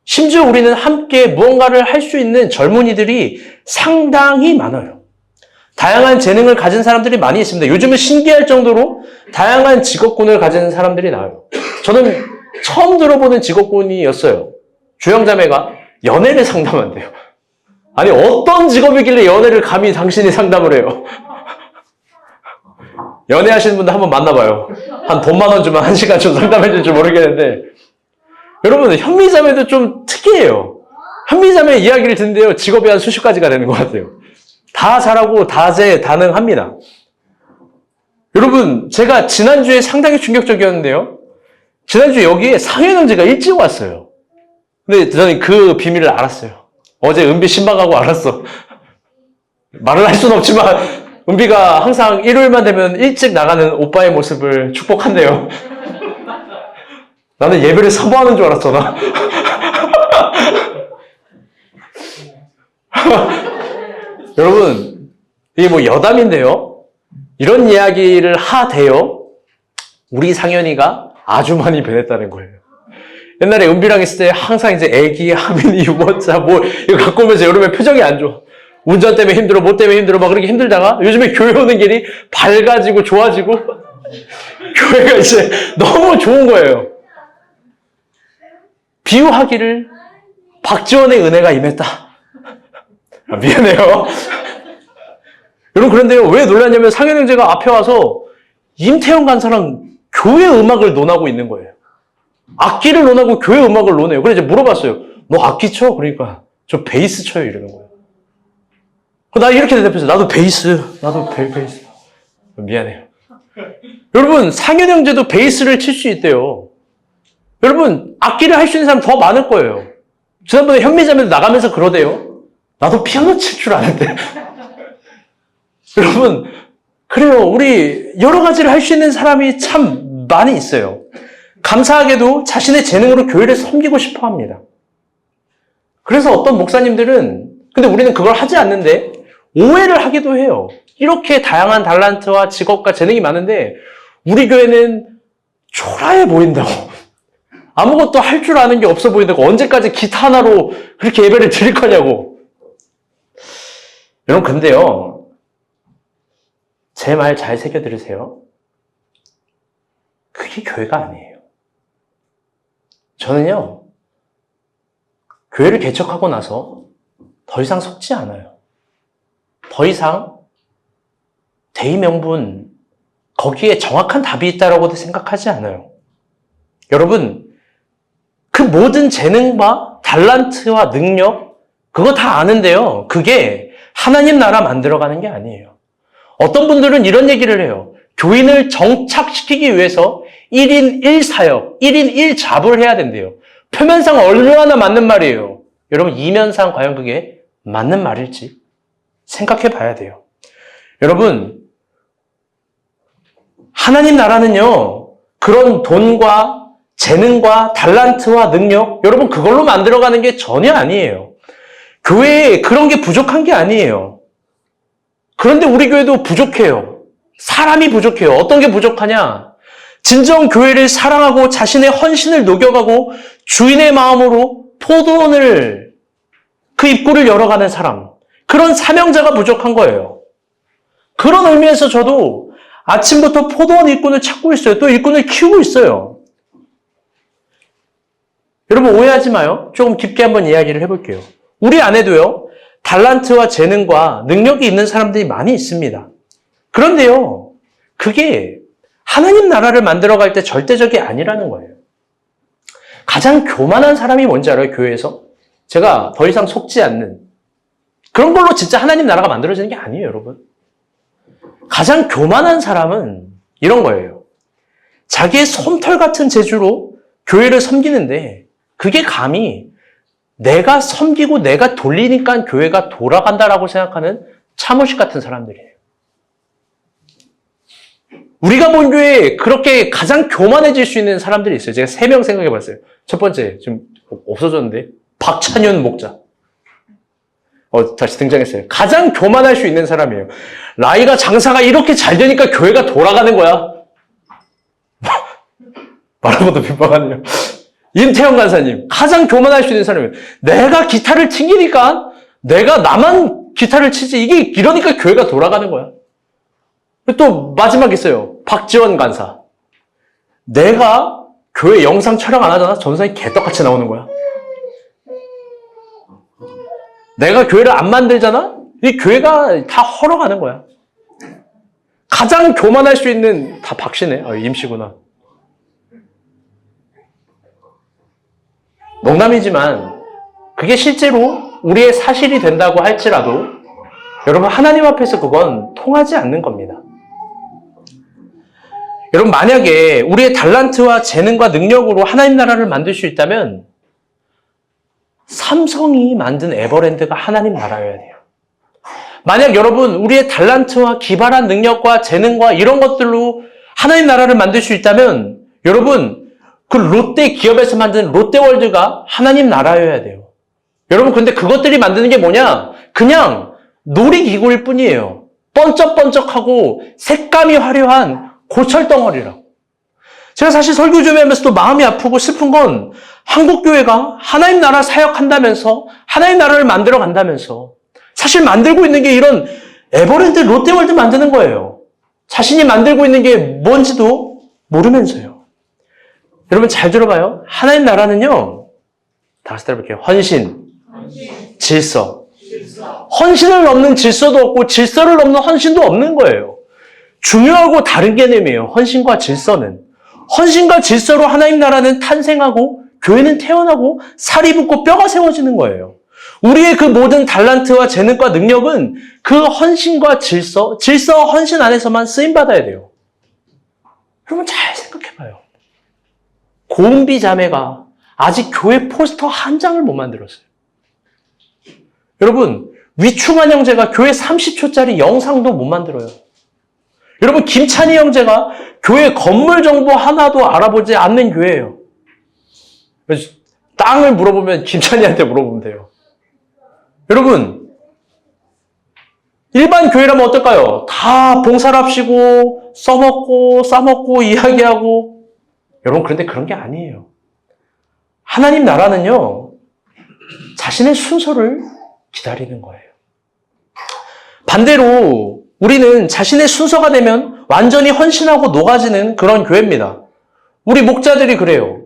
심지어 우리는 함께 무언가를 할 수 있는 젊은이들이 상당히 많아요. 다양한 재능을 가진 사람들이 많이 있습니다. 요즘은 신기할 정도로 다양한 직업군을 가진 사람들이 나와요. 저는 처음 들어보는 직업군이었어요. 주영자매가 연애를 상담한대요. 아니, 어떤 직업이길래 연애를 감히 당신이 상담을 해요? 연애하시는 분들 한번 만나봐요. 한 돈 10,000원 주면 1시간 좀 상담해 줄 줄 모르겠는데, 여러분, 현미자매도 좀 특이해요. 현미자매 이야기를 듣는데요, 직업이 한 수십 가지가 되는 것 같아요. 다 잘하고 다재다능합니다. 여러분, 제가 지난주에 상당히 충격적이었는데요. 지난주에 여기에 상현형제가 일찍 왔어요. 근데 저는 그 비밀을 알았어요. 어제 은비 신방하고 알았어. 말을 할 수는 없지만 은비가 항상 일요일만 되면 일찍 나가는 오빠의 모습을 축복한대요. 나는 예배를 사모하는 줄 알았잖아. 여러분, 이게 뭐 여담인데요. 이런 이야기를 하대요. 우리 상현이가 아주 많이 변했다는 거예요. 옛날에 은비랑 있을 때 항상 이제 애기, 하민이, 유모차 뭐 이거 갖고 오면서 여름에 표정이 안 좋아. 운전 때문에 힘들어, 뭐 때문에 힘들어 막 그렇게 힘들다가 요즘에 교회 오는 길이 밝아지고 좋아지고 교회가 이제 너무 좋은 거예요. 비유하기를 박지원의 은혜가 임했다. 미안해요. 여러분, 그런데요, 왜 놀랐냐면 상현 형제가 앞에 와서 임태형 간사랑 교회 음악을 논하고 있는 거예요. 악기를 논하고 교회 음악을 논해요. 그래서 이제 물어봤어요. 너 악기 쳐? 그러니까 저 베이스 쳐요. 이러는 거예요. 나 이렇게 대답해서 나도 베이스. 나도 베이스. 미안해요. 여러분, 상현 형제도 베이스를 칠 수 있대요. 여러분, 악기를 할 수 있는 사람 더 많을 거예요. 지난번에 현미자매도 나가면서 그러대요. 나도 피아노 칠 줄 아는데. 여러분, 그래요. 우리 여러 가지를 할 수 있는 사람이 참 많이 있어요. 감사하게도 자신의 재능으로 교회를 섬기고 싶어 합니다. 그래서 어떤 목사님들은, 근데 우리는 그걸 하지 않는데 오해를 하기도 해요. 이렇게 다양한 달란트와 직업과 재능이 많은데 우리 교회는 초라해 보인다고. 아무것도 할 줄 아는 게 없어 보인다고. 언제까지 기타 하나로 그렇게 예배를 드릴 거냐고. 여러분, 근데요, 제 말 잘 새겨 들으세요. 그게 교회가 아니에요. 저는요, 교회를 개척하고 나서 더 이상 속지 않아요. 더 이상 대의 명분, 거기에 정확한 답이 있다라고도 생각하지 않아요. 여러분, 그 모든 재능과 달란트와 능력, 그거 다 아는데요. 그게 하나님 나라 만들어가는 게 아니에요. 어떤 분들은 이런 얘기를 해요. 교인을 정착시키기 위해서 1인 1사역, 1인 1잡을 해야 된대요. 표면상 얼마나 맞는 말이에요. 여러분, 이면상 과연 그게 맞는 말일지 생각해 봐야 돼요. 여러분, 하나님 나라는요, 그런 돈과 재능과 달란트와 능력, 여러분, 그걸로 만들어가는 게 전혀 아니에요. 교회에 그런 게 부족한 게 아니에요. 그런데 우리 교회도 부족해요. 사람이 부족해요. 어떤 게 부족하냐? 진정 교회를 사랑하고 자신의 헌신을 녹여가고 주인의 마음으로 포도원을, 그 입구를 열어가는 사람. 그런 사명자가 부족한 거예요. 그런 의미에서 저도 아침부터 포도원 일꾼을 찾고 있어요. 또 일꾼을 키우고 있어요. 여러분, 오해하지 마요. 조금 깊게 한번 이야기를 해볼게요. 우리 안에도요, 달란트와 재능과 능력이 있는 사람들이 많이 있습니다. 그런데요, 그게 하나님 나라를 만들어갈 때 절대적이 아니라는 거예요. 가장 교만한 사람이 뭔지 알아요, 교회에서? 제가 더 이상 속지 않는 그런 걸로 진짜 하나님 나라가 만들어지는 게 아니에요, 여러분. 가장 교만한 사람은 이런 거예요. 자기의 솜털 같은 재주로 교회를 섬기는데 그게 감히 내가 섬기고 내가 돌리니까 교회가 돌아간다라고 생각하는 참호식 같은 사람들이에요. 우리가 본 교회에 그렇게 가장 교만해질 수 있는 사람들이 있어요. 제가 3명 생각해 봤어요. 첫 번째, 지금 없어졌는데, 박찬윤 목자. 다시 등장했어요. 가장 교만할 수 있는 사람이에요. 라이가 장사가 이렇게 잘 되니까 교회가 돌아가는 거야. 말하고도 빈방하네요. 임태형 간사님, 가장 교만할 수 있는 사람이에요. 내가 기타를 튕기니까 내가 나만 기타를 치지, 이러니까 교회가 돌아가는 거야. 또 마지막 있어요. 박지원 간사. 내가 교회 영상 촬영 안 하잖아. 전사님 개떡같이 나오는 거야. 내가 교회를 안 만들잖아? 이 교회가 다 헐어가는 거야. 가장 교만할 수 있는, 다 박씨네. 임씨구나. 농담이지만 그게 실제로 우리의 사실이 된다고 할지라도 여러분 하나님 앞에서 그건 통하지 않는 겁니다. 여러분 만약에 우리의 달란트와 재능과 능력으로 하나님 나라를 만들 수 있다면 삼성이 만든 에버랜드가 하나님 나라여야 돼요. 만약 여러분 우리의 달란트와 기발한 능력과 재능과 이런 것들로 하나님 나라를 만들 수 있다면 여러분 그 롯데 기업에서 만든 롯데월드가 하나님 나라여야 돼요. 여러분 근데 그것들이 만드는 게 뭐냐? 그냥 놀이기구일 뿐이에요. 번쩍번쩍하고 색감이 화려한 고철덩어리라고. 제가 사실 설교 좀 하면서도 마음이 아프고 슬픈 건 한국교회가 하나님 나라 사역한다면서 하나님 나라를 만들어 간다면서 사실 만들고 있는 게 이런 에버랜드, 롯데월드 만드는 거예요. 자신이 만들고 있는 게 뭔지도 모르면서요. 여러분 잘 들어봐요. 하나님 나라는요. 다시 따라볼게요. 헌신, 질서. 헌신을 넘는 질서도 없고 질서를 넘는 헌신도 없는 거예요. 중요하고 다른 개념이에요. 헌신과 질서는. 헌신과 질서로 하나님 나라는 탄생하고 교회는 태어나고 살이 붙고 뼈가 세워지는 거예요. 우리의 그 모든 달란트와 재능과 능력은 그 헌신과 질서, 헌신 안에서만 쓰임받아야 돼요. 여러분 잘 생각해봐요. 고은비 자매가 아직 교회 포스터 한 장을 못 만들었어요. 여러분 위충한 형제가 교회 30초짜리 영상도 못 만들어요. 여러분 김찬희 형제가 교회 건물 정보 하나도 알아보지 않는 교회예요. 그래서 땅을 물어보면 김찬희한테 물어보면 돼요. 여러분 일반 교회라면 어떨까요? 다 봉사를 합시고 써먹고 싸먹고 이야기하고 여러분 그런데 그런 게 아니에요. 하나님 나라는요 자신의 순서를 기다리는 거예요. 반대로 우리는 자신의 순서가 되면 완전히 헌신하고 녹아지는 그런 교회입니다. 우리 목자들이 그래요.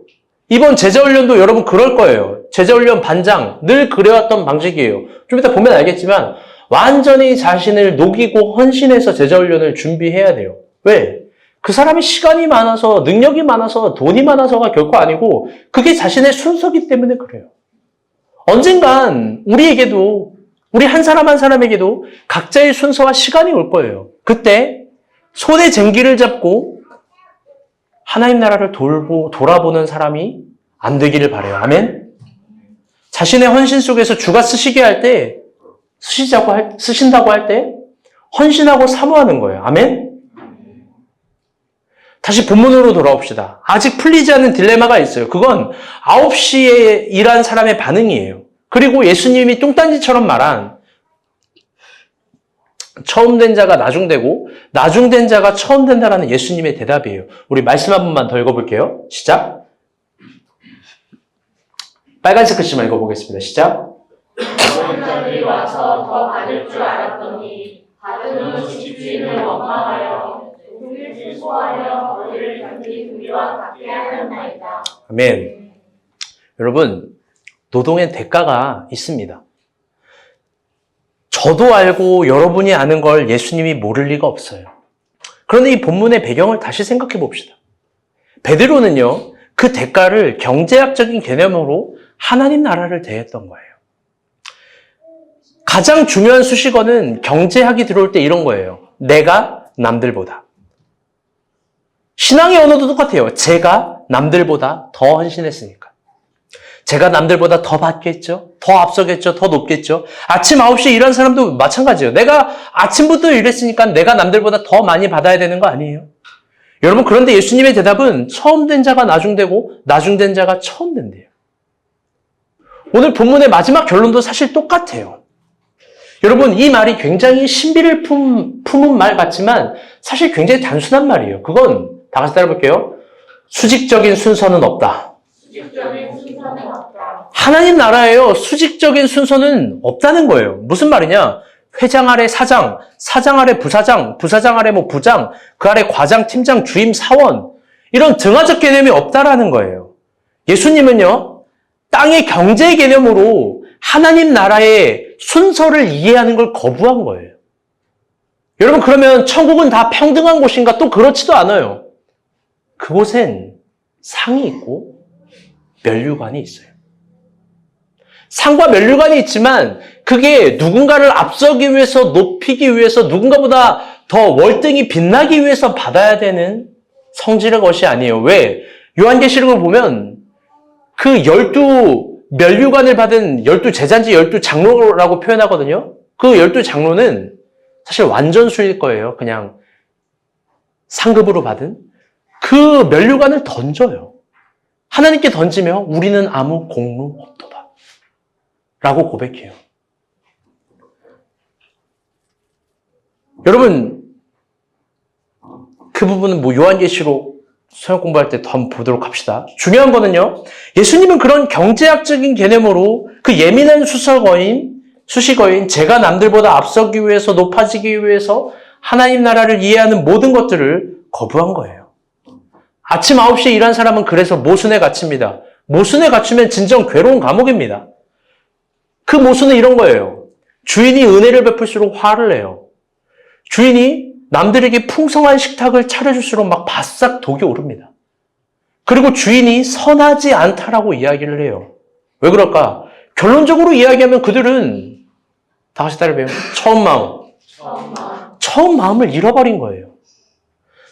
이번 제자훈련도 여러분 그럴 거예요. 제자훈련 반장 늘 그래왔던 방식이에요. 좀 이따 보면 알겠지만 완전히 자신을 녹이고 헌신해서 제자훈련을 준비해야 돼요. 왜? 그 사람이 시간이 많아서 능력이 많아서 돈이 많아서가 결코 아니고 그게 자신의 순서기 때문에 그래요. 언젠간 우리에게도 우리 한 사람 한 사람에게도 각자의 순서와 시간이 올 거예요. 그때 손에 쟁기를 잡고 하나님 나라를 돌아보는 사람이 안 되기를 바라요. 아멘? 자신의 헌신 속에서 주가 쓰시게 할 때, 쓰신다고 할 때 헌신하고 사모하는 거예요. 아멘? 다시 본문으로 돌아옵시다. 아직 풀리지 않은 딜레마가 있어요. 그건 9시에 일한 사람의 반응이에요. 그리고 예수님이 뚱딴지처럼 말한 처음 된 자가 나중되고 나중된 자가 처음 된다라는 예수님의 대답이에요. 우리 말씀 한 번만 더 읽어볼게요. 시작. 빨간색 글씨만 읽어보겠습니다. 시작. 모든 자들이 와서 더 받을 줄 알았더니 받은 집주인을 원망하여 종을 질소하여 너희를 자기 부리와 같게 하였나이다. 아멘. 여러분 노동의 대가가 있습니다. 저도 알고 여러분이 아는 걸 예수님이 모를 리가 없어요. 그런데 이 본문의 배경을 다시 생각해 봅시다. 베드로는요, 그 대가를 경제학적인 개념으로 하나님 나라를 대했던 거예요. 가장 중요한 수식어는 경제학이 들어올 때 이런 거예요. 내가 남들보다. 신앙의 언어도 똑같아요. 제가 남들보다 더 헌신했으니까. 제가 남들보다 더 받겠죠? 더 앞서겠죠? 더 높겠죠? 아침 9시에 일한 사람도 마찬가지예요. 내가 아침부터 일했으니까 내가 남들보다 더 많이 받아야 되는 거 아니에요? 여러분, 그런데 예수님의 대답은 처음 된 자가 나중되고 나중된 자가 처음 된대요. 오늘 본문의 마지막 결론도 사실 똑같아요. 여러분, 이 말이 굉장히 신비를 품은 말 같지만 사실 굉장히 단순한 말이에요. 그건 다 같이 따라볼게요. 수직적인 순서는 없다. 수직적인 순서는 없다. 하나님 나라에요. 수직적인 순서는 없다는 거예요. 무슨 말이냐? 회장 아래 사장, 사장 아래 부사장, 부사장 아래 뭐 부장, 그 아래 과장, 팀장, 주임, 사원 이런 등하적 개념이 없다라는 거예요. 예수님은요. 땅의 경제 개념으로 하나님 나라의 순서를 이해하는 걸 거부한 거예요. 여러분, 그러면 천국은 다 평등한 곳인가? 또 그렇지도 않아요. 그곳엔 상이 있고 면류관이 있어요. 상과 면류관이 있지만 그게 누군가를 앞서기 위해서, 높이기 위해서, 누군가보다 더 월등히 빛나기 위해서 받아야 되는 성질의 것이 아니에요. 왜? 요한계시록을 보면 그 12면류관을 받은 12제자인지 12장로라고 표현하거든요. 그 12장로는 사실 완전수일 거예요. 그냥 상급으로 받은 그 면류관을 던져요. 하나님께 던지며 우리는 아무 공로 없도다 라고 고백해요. 여러분, 그 부분은 요한계시록 서역 공부할 때 더 한번 보도록 합시다. 중요한 거는요, 예수님은 그런 경제학적인 개념으로 그 예민한 수식어인 제가 남들보다 앞서기 위해서, 높아지기 위해서 하나님 나라를 이해하는 모든 것들을 거부한 거예요. 아침 9시에 일한 사람은 그래서 모순에 갇힙니다. 모순에 갇히면 진정 괴로운 감옥입니다. 그 모순은 이런 거예요. 주인이 은혜를 베풀수록 화를 내요. 주인이 남들에게 풍성한 식탁을 차려줄수록 막 바싹 독이 오릅니다. 그리고 주인이 선하지 않다라고 이야기를 해요. 왜 그럴까? 결론적으로 이야기하면 그들은 다 같이 따라해요. 처음 마음을 잃어버린 거예요.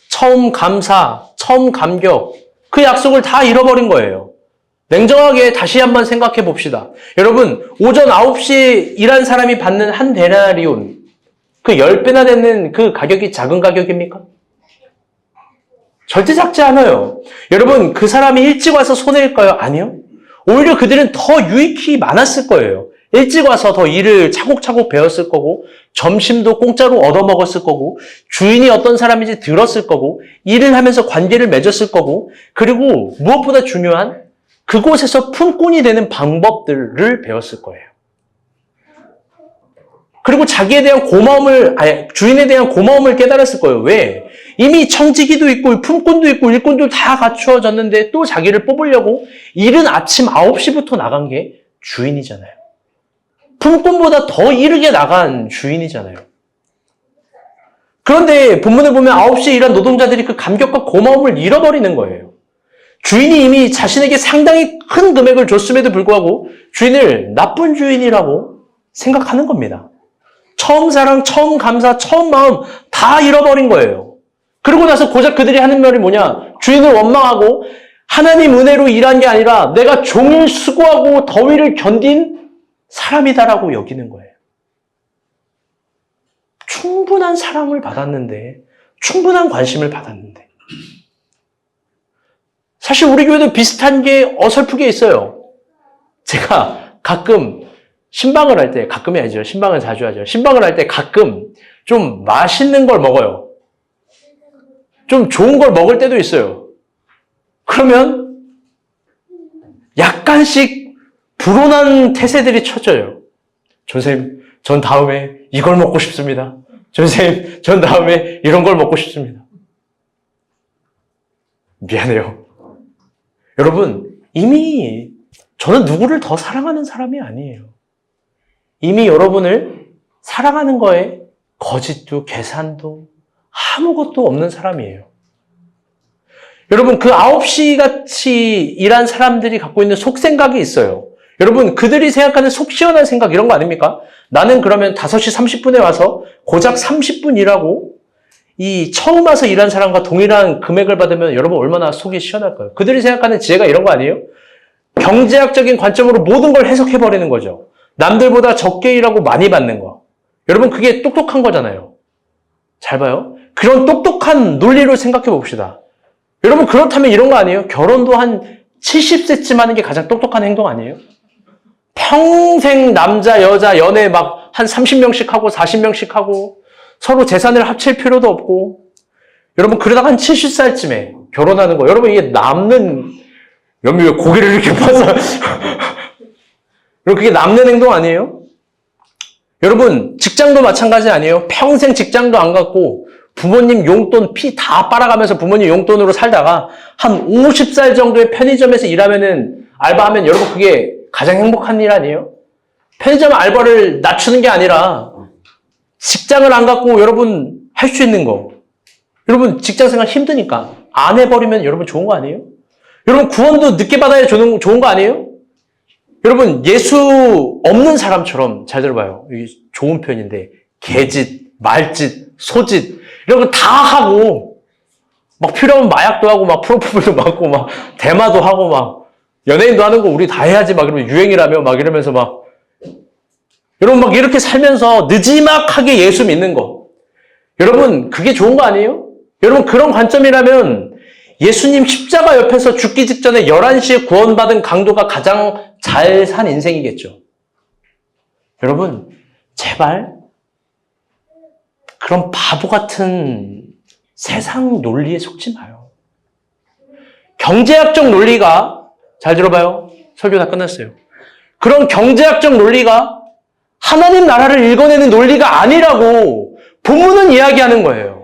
처음 감사, 처음 감격, 그 약속을 다 잃어버린 거예요. 냉정하게 다시 한번 생각해 봅시다. 여러분, 오전 9시에 일한 사람이 받는 한 데나리온, 그 10배나 되는 그 가격이 작은 가격입니까? 절대 작지 않아요. 여러분, 그 사람이 일찍 와서 손해일까요? 아니요. 오히려 그들은 더 유익이 많았을 거예요. 일찍 와서 더 일을 차곡차곡 배웠을 거고, 점심도 공짜로 얻어먹었을 거고, 주인이 어떤 사람인지 들었을 거고, 일을 하면서 관계를 맺었을 거고, 그리고 무엇보다 중요한 그곳에서 품꾼이 되는 방법들을 배웠을 거예요. 그리고 자기에 대한 주인에 대한 고마움을 깨달았을 거예요. 왜? 이미 청지기도 있고, 품꾼도 있고, 일꾼도 다 갖추어졌는데 또 자기를 뽑으려고 이른 아침 9시부터 나간 게 주인이잖아요. 품꾼보다 더 이르게 나간 주인이잖아요. 그런데 본문을 보면 9시에 일한 노동자들이 그 감격과 고마움을 잃어버리는 거예요. 주인이 이미 자신에게 상당히 큰 금액을 줬음에도 불구하고 주인을 나쁜 주인이라고 생각하는 겁니다. 처음 사랑, 처음 감사, 처음 마음 다 잃어버린 거예요. 그러고 나서 고작 그들이 하는 말이 뭐냐? 주인을 원망하고 하나님 은혜로 일한 게 아니라 내가 종일 수고하고 더위를 견딘 사람이다라고 여기는 거예요. 충분한 사랑을 받았는데, 충분한 관심을 받았는데. 사실 우리 교회도 비슷한 게 어설프게 있어요. 제가 가끔 신방을 할 때, 가끔이 아니죠. 신방은 자주 하죠. 신방을 할 때 가끔 좀 맛있는 걸 먹어요. 좀 좋은 걸 먹을 때도 있어요. 그러면 약간씩 불온한 태세들이 쳐져요. 전선생님, 전 다음에 이걸 먹고 싶습니다. 전선생님, 전 다음에 이런 걸 먹고 싶습니다. 미안해요. 여러분, 이미 저는 누구를 더 사랑하는 사람이 아니에요. 이미 여러분을 사랑하는 거에 거짓도 계산도 아무것도 없는 사람이에요. 여러분, 그 9시 같이 일한 사람들이 갖고 있는 속생각이 있어요. 여러분, 그들이 생각하는 속 시원한 생각 이런 거 아닙니까? 나는 그러면 5시 30분에 와서 고작 30분 일하고 이 처음 와서 일한 사람과 동일한 금액을 받으면 여러분 얼마나 속이 시원할까요? 그들이 생각하는 지혜가 이런 거 아니에요? 경제학적인 관점으로 모든 걸 해석해버리는 거죠. 남들보다 적게 일하고 많이 받는 거. 여러분, 그게 똑똑한 거잖아요. 잘 봐요. 그런 똑똑한 논리로 생각해 봅시다. 여러분, 그렇다면 이런 거 아니에요? 결혼도 한 70세쯤 하는 게 가장 똑똑한 행동 아니에요? 평생 남자, 여자, 연애 막 한 30명씩 하고 40명씩 하고 서로 재산을 합칠 필요도 없고 여러분, 그러다가 한 70살쯤에 결혼하는 거. 여러분, 이게 남는, 여러분, 왜 고개를 이렇게 펴서 여러분, 그게 남는 행동 아니에요? 여러분, 직장도 마찬가지 아니에요? 평생 직장도 안 갖고 부모님 용돈 피 다 빨아가면서 부모님 용돈으로 살다가 한 50살 정도의 편의점에서 일하면은, 알바하면 여러분 그게 가장 행복한 일 아니에요? 편의점 알바를 낮추는 게 아니라 직장을 안 갖고 여러분 할 수 있는 거. 여러분 직장 생활 힘드니까 안 해버리면 여러분 좋은 거 아니에요? 여러분 구원도 늦게 받아야 좋은 거 아니에요? 여러분 예수 없는 사람처럼 잘 들어봐요. 이게 좋은 표현인데 개짓, 말짓, 소짓 이런 거 다 하고 막 필요하면 마약도 하고 막 프로포폴도 맞고 막 대마도 하고 막 연예인도 하는 거 우리 다 해야지 막 이러면 유행이라며 막 이러면서 막 여러분 막 이렇게 살면서 느지막하게 예수 믿는 거 여러분 그게 좋은 거 아니에요? 여러분 그런 관점이라면 예수님 십자가 옆에서 죽기 직전에 11시에 구원받은 강도가 가장 잘 산 인생이겠죠. 여러분 제발 그런 바보 같은 세상 논리에 속지 마요. 경제학적 논리가 잘 들어봐요. 설교 다 끝났어요. 그런 경제학적 논리가 하나님 나라를 읽어내는 논리가 아니라고 본문은 이야기하는 거예요.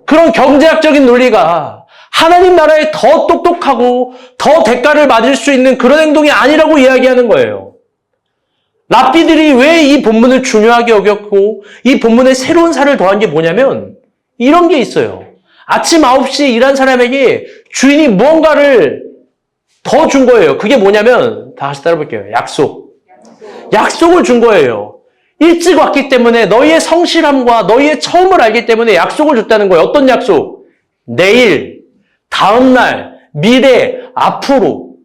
그런 경제학적인 논리가 하나님 나라에 더 똑똑하고 더 대가를 맞을 수 있는 그런 행동이 아니라고 이야기하는 거예요. 랍비들이 왜 이 본문을 중요하게 여겼고 이 본문에 새로운 살을 더한 게 뭐냐면 이런 게 있어요. 아침 9시에 일한 사람에게 주인이 무언가를 더 준 거예요. 그게 뭐냐면 다 같이 따라볼게요. 약속을 준 거예요. 일찍 왔기 때문에 너희의 성실함과 너희의 처음을 알기 때문에 약속을 줬다는 거예요. 어떤 약속? 내일, 다음날, 미래, 앞으로.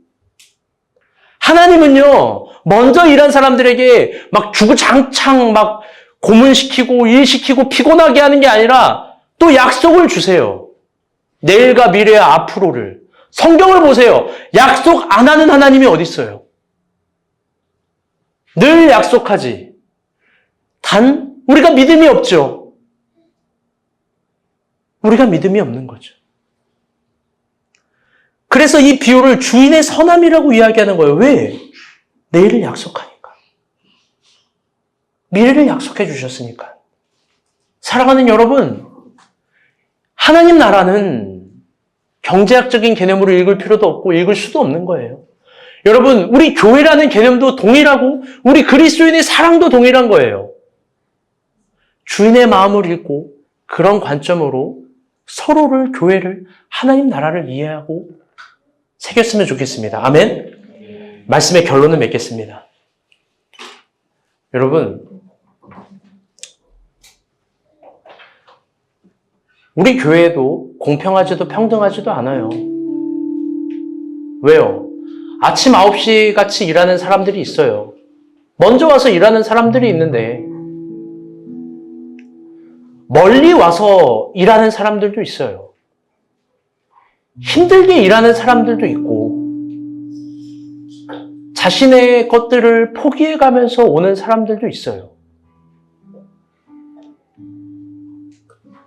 하나님은요, 먼저 일한 사람들에게 막 주구장창 막 고문시키고 일시키고 피곤하게 하는 게 아니라 또 약속을 주세요. 내일과 미래와 앞으로를. 성경을 보세요. 약속 안 하는 하나님이 어디 있어요? 늘 약속하지. 단 우리가 믿음이 없죠. 우리가 믿음이 없는 거죠. 그래서 이 비유를 주인의 선함이라고 이야기하는 거예요. 왜? 내일을 약속하니까. 미래를 약속해 주셨으니까. 사랑하는 여러분, 하나님 나라는 경제학적인 개념으로 읽을 필요도 없고 읽을 수도 없는 거예요. 여러분, 우리 교회라는 개념도 동일하고 우리 그리스도인의 사랑도 동일한 거예요. 주인의 마음을 읽고 그런 관점으로 서로를, 교회를, 하나님 나라를 이해하고 새겼으면 좋겠습니다. 아멘? 말씀의 결론을 맺겠습니다. 여러분, 우리 교회도 공평하지도 평등하지도 않아요. 왜요? 아침 9시 같이 일하는 사람들이 있어요. 먼저 와서 일하는 사람들이 있는데 멀리 와서 일하는 사람들도 있어요. 힘들게 일하는 사람들도 있고 자신의 것들을 포기해가면서 오는 사람들도 있어요.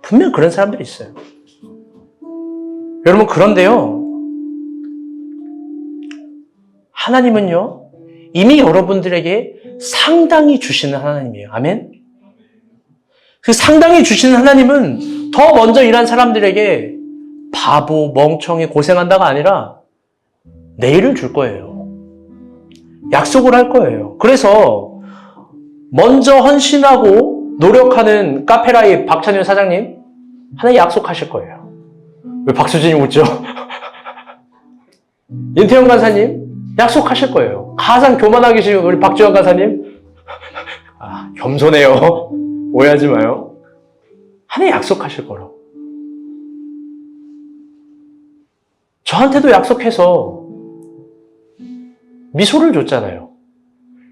분명 그런 사람들이 있어요. 여러분, 그런데요, 하나님은요, 이미 여러분들에게 상당히 주시는 하나님이에요. 아멘? 그 상당히 주시는 하나님은 더 먼저 일한 사람들에게 바보, 멍청이, 고생한다가 아니라 내일을 줄 거예요. 약속을 할 거예요. 그래서 먼저 헌신하고 노력하는 카페라이 박찬현 사장님, 하나님 약속하실 거예요. 왜 박수진이 웃죠? 인태영 간사님, 약속하실 거예요. 가장 교만하게 계신 우리 박지원 간사님, 겸손해요. 오해하지 마요. 하나님 약속하실 거라고. 저한테도 약속해서 미소를 줬잖아요.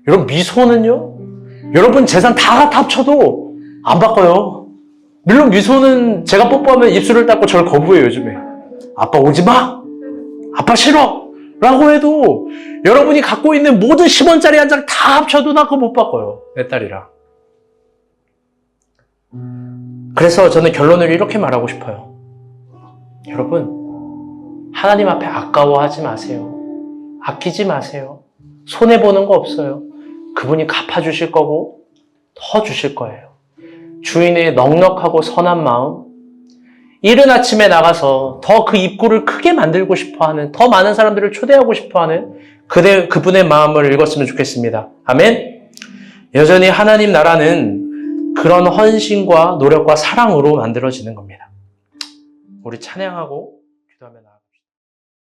여러분, 미소는요, 여러분 재산 다 합쳐도 안 바꿔요. 물론 미소는 제가 뽀뽀하면 입술을 닦고 저를 거부해요, 요즘에. 아빠 오지 마! 아빠 싫어! 라고 해도 여러분이 갖고 있는 모든 10원짜리 한 장 다 합쳐도 나 그거 못 바꿔요. 내 딸이랑. 그래서 저는 결론을 이렇게 말하고 싶어요. 여러분, 하나님 앞에 아까워하지 마세요. 아끼지 마세요. 손해보는 거 없어요. 그분이 갚아주실 거고 더 주실 거예요. 주인의 넉넉하고 선한 마음, 이른 아침에 나가서 더 그 입구를 크게 만들고 싶어하는, 더 많은 사람들을 초대하고 싶어하는 그분의 마음을 읽었으면 좋겠습니다. 아멘. 여전히 하나님 나라는 그런 헌신과 노력과 사랑으로 만들어지는 겁니다. 우리 찬양하고 기도하며 나아갑니다.